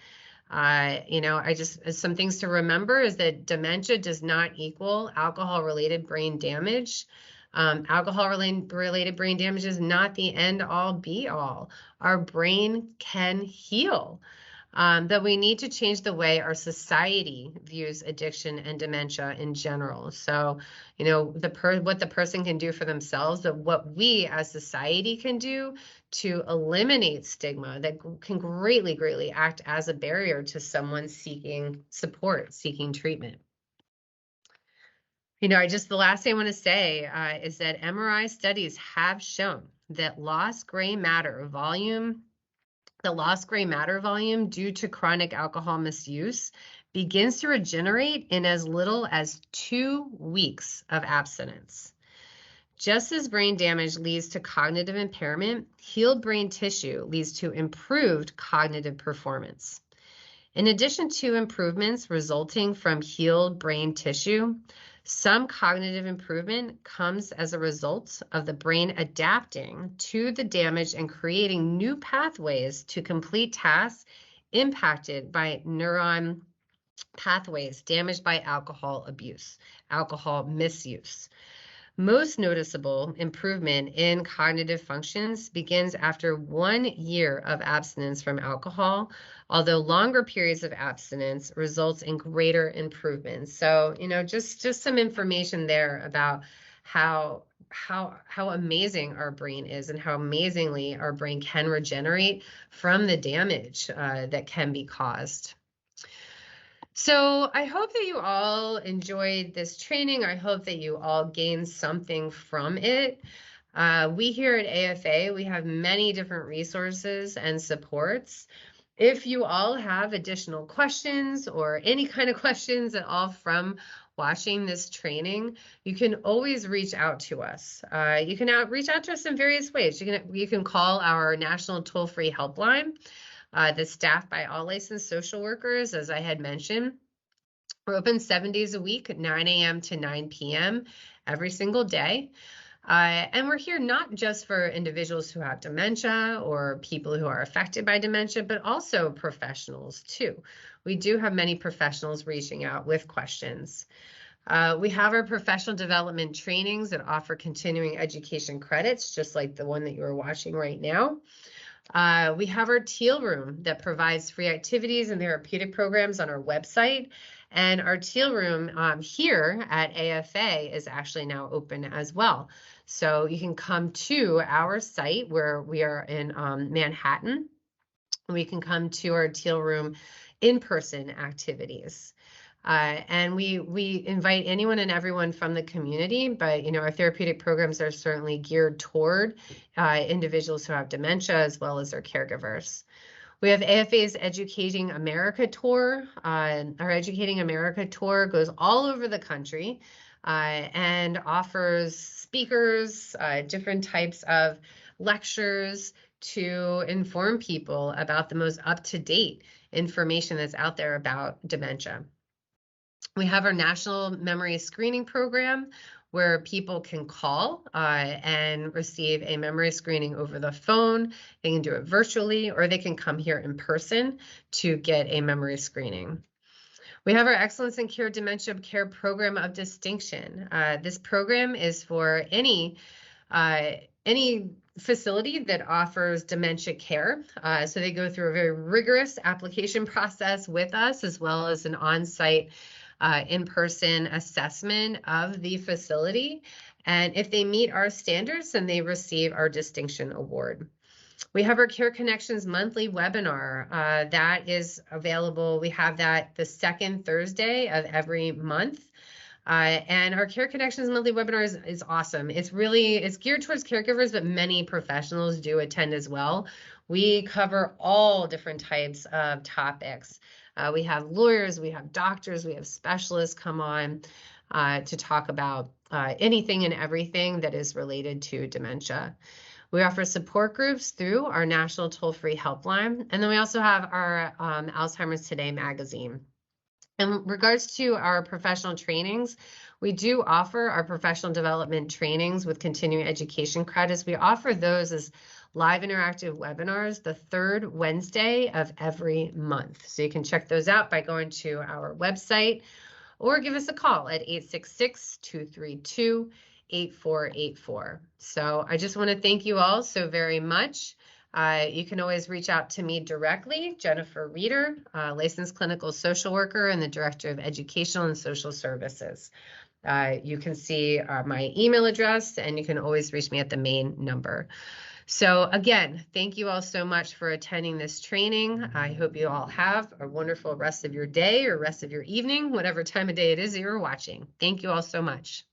Some things to remember is that dementia does not equal alcohol-related brain damage. Alcohol-related brain damage is not the end all be all. Our brain can heal. That we need to change the way our society views addiction and dementia in general. So, what the person can do for themselves, but what we as society can do to eliminate stigma that can greatly, greatly act as a barrier to someone seeking support, seeking treatment. The last thing I want to say is that MRI studies have shown that lost gray matter volume due to chronic alcohol misuse begins to regenerate in as little as 2 weeks of abstinence. Just as brain damage leads to cognitive impairment, healed brain tissue leads to improved cognitive performance. In addition to improvements resulting from healed brain tissue, some cognitive improvement comes as a result of the brain adapting to the damage and creating new pathways to complete tasks impacted by neuron pathways damaged by alcohol abuse, alcohol misuse. Most noticeable improvement in cognitive functions begins after 1 year of abstinence from alcohol, although longer periods of abstinence results in greater improvements. So, just some information there about how amazing our brain is and how amazingly our brain can regenerate from the damage that can be caused. So I hope that you all enjoyed this training. I hope that you all gained something from it. We here at AFA, we have many different resources and supports. If you all have additional questions or any kind of questions at all from watching this training, you can always reach out to us. You can reach out to us in various ways. You can call our national toll-free helpline. That's staffed by all licensed social workers, as I had mentioned. We're open 7 days a week, 9 a.m. to 9 p.m. every single day. And we're here not just for individuals who have dementia or people who are affected by dementia, but also professionals too. We do have many professionals reaching out with questions. We have our professional development trainings that offer continuing education credits, just like the one that you are watching right now. We have our Teal Room that provides free activities and therapeutic programs on our website. And our Teal Room here at AFA is actually now open as well. So you can come to our site where we are in Manhattan. We can come to our Teal Room in-person activities. And we invite anyone and everyone from the community, but our therapeutic programs are certainly geared toward individuals who have dementia as well as their caregivers. We have AFA's Educating America Tour. Our Educating America Tour goes all over the country and offers speakers, different types of lectures to inform people about the most up-to-date information that's out there about dementia. We have our National Memory Screening Program where people can call and receive a memory screening over the phone. They can do it virtually, or they can come here in person to get a memory screening. We have our Excellence in Care Dementia Care Program of Distinction. This program is for any facility that offers dementia care. So they go through a very rigorous application process with us, as well as an on-site in-person assessment of the facility. And if they meet our standards, then they receive our distinction award. We have our Care Connections monthly webinar that is available. We have that the second Thursday of every month. And our Care Connections monthly webinar is awesome. It's geared towards caregivers, but many professionals do attend as well. We cover all different types of topics. We have lawyers, we have doctors, we have specialists come on to talk about anything and everything that is related to dementia. We offer support groups through our national toll-free helpline. And then we also have our Alzheimer's Today magazine. In regards to our professional trainings, we do offer our professional development trainings with continuing education credits. We offer those as live interactive webinars the third Wednesday of every month. So you can check those out by going to our website or give us a call at 866-232-8484. So I just want to thank you all so very much. You can always reach out to me directly, Jennifer Reeder, licensed clinical social worker and the Director of Educational and Social Services. You can see my email address, and you can always reach me at the main number. So again, thank you all so much for attending this training. I hope you all have a wonderful rest of your day or rest of your evening, whatever time of day it is that you're watching. Thank you all so much.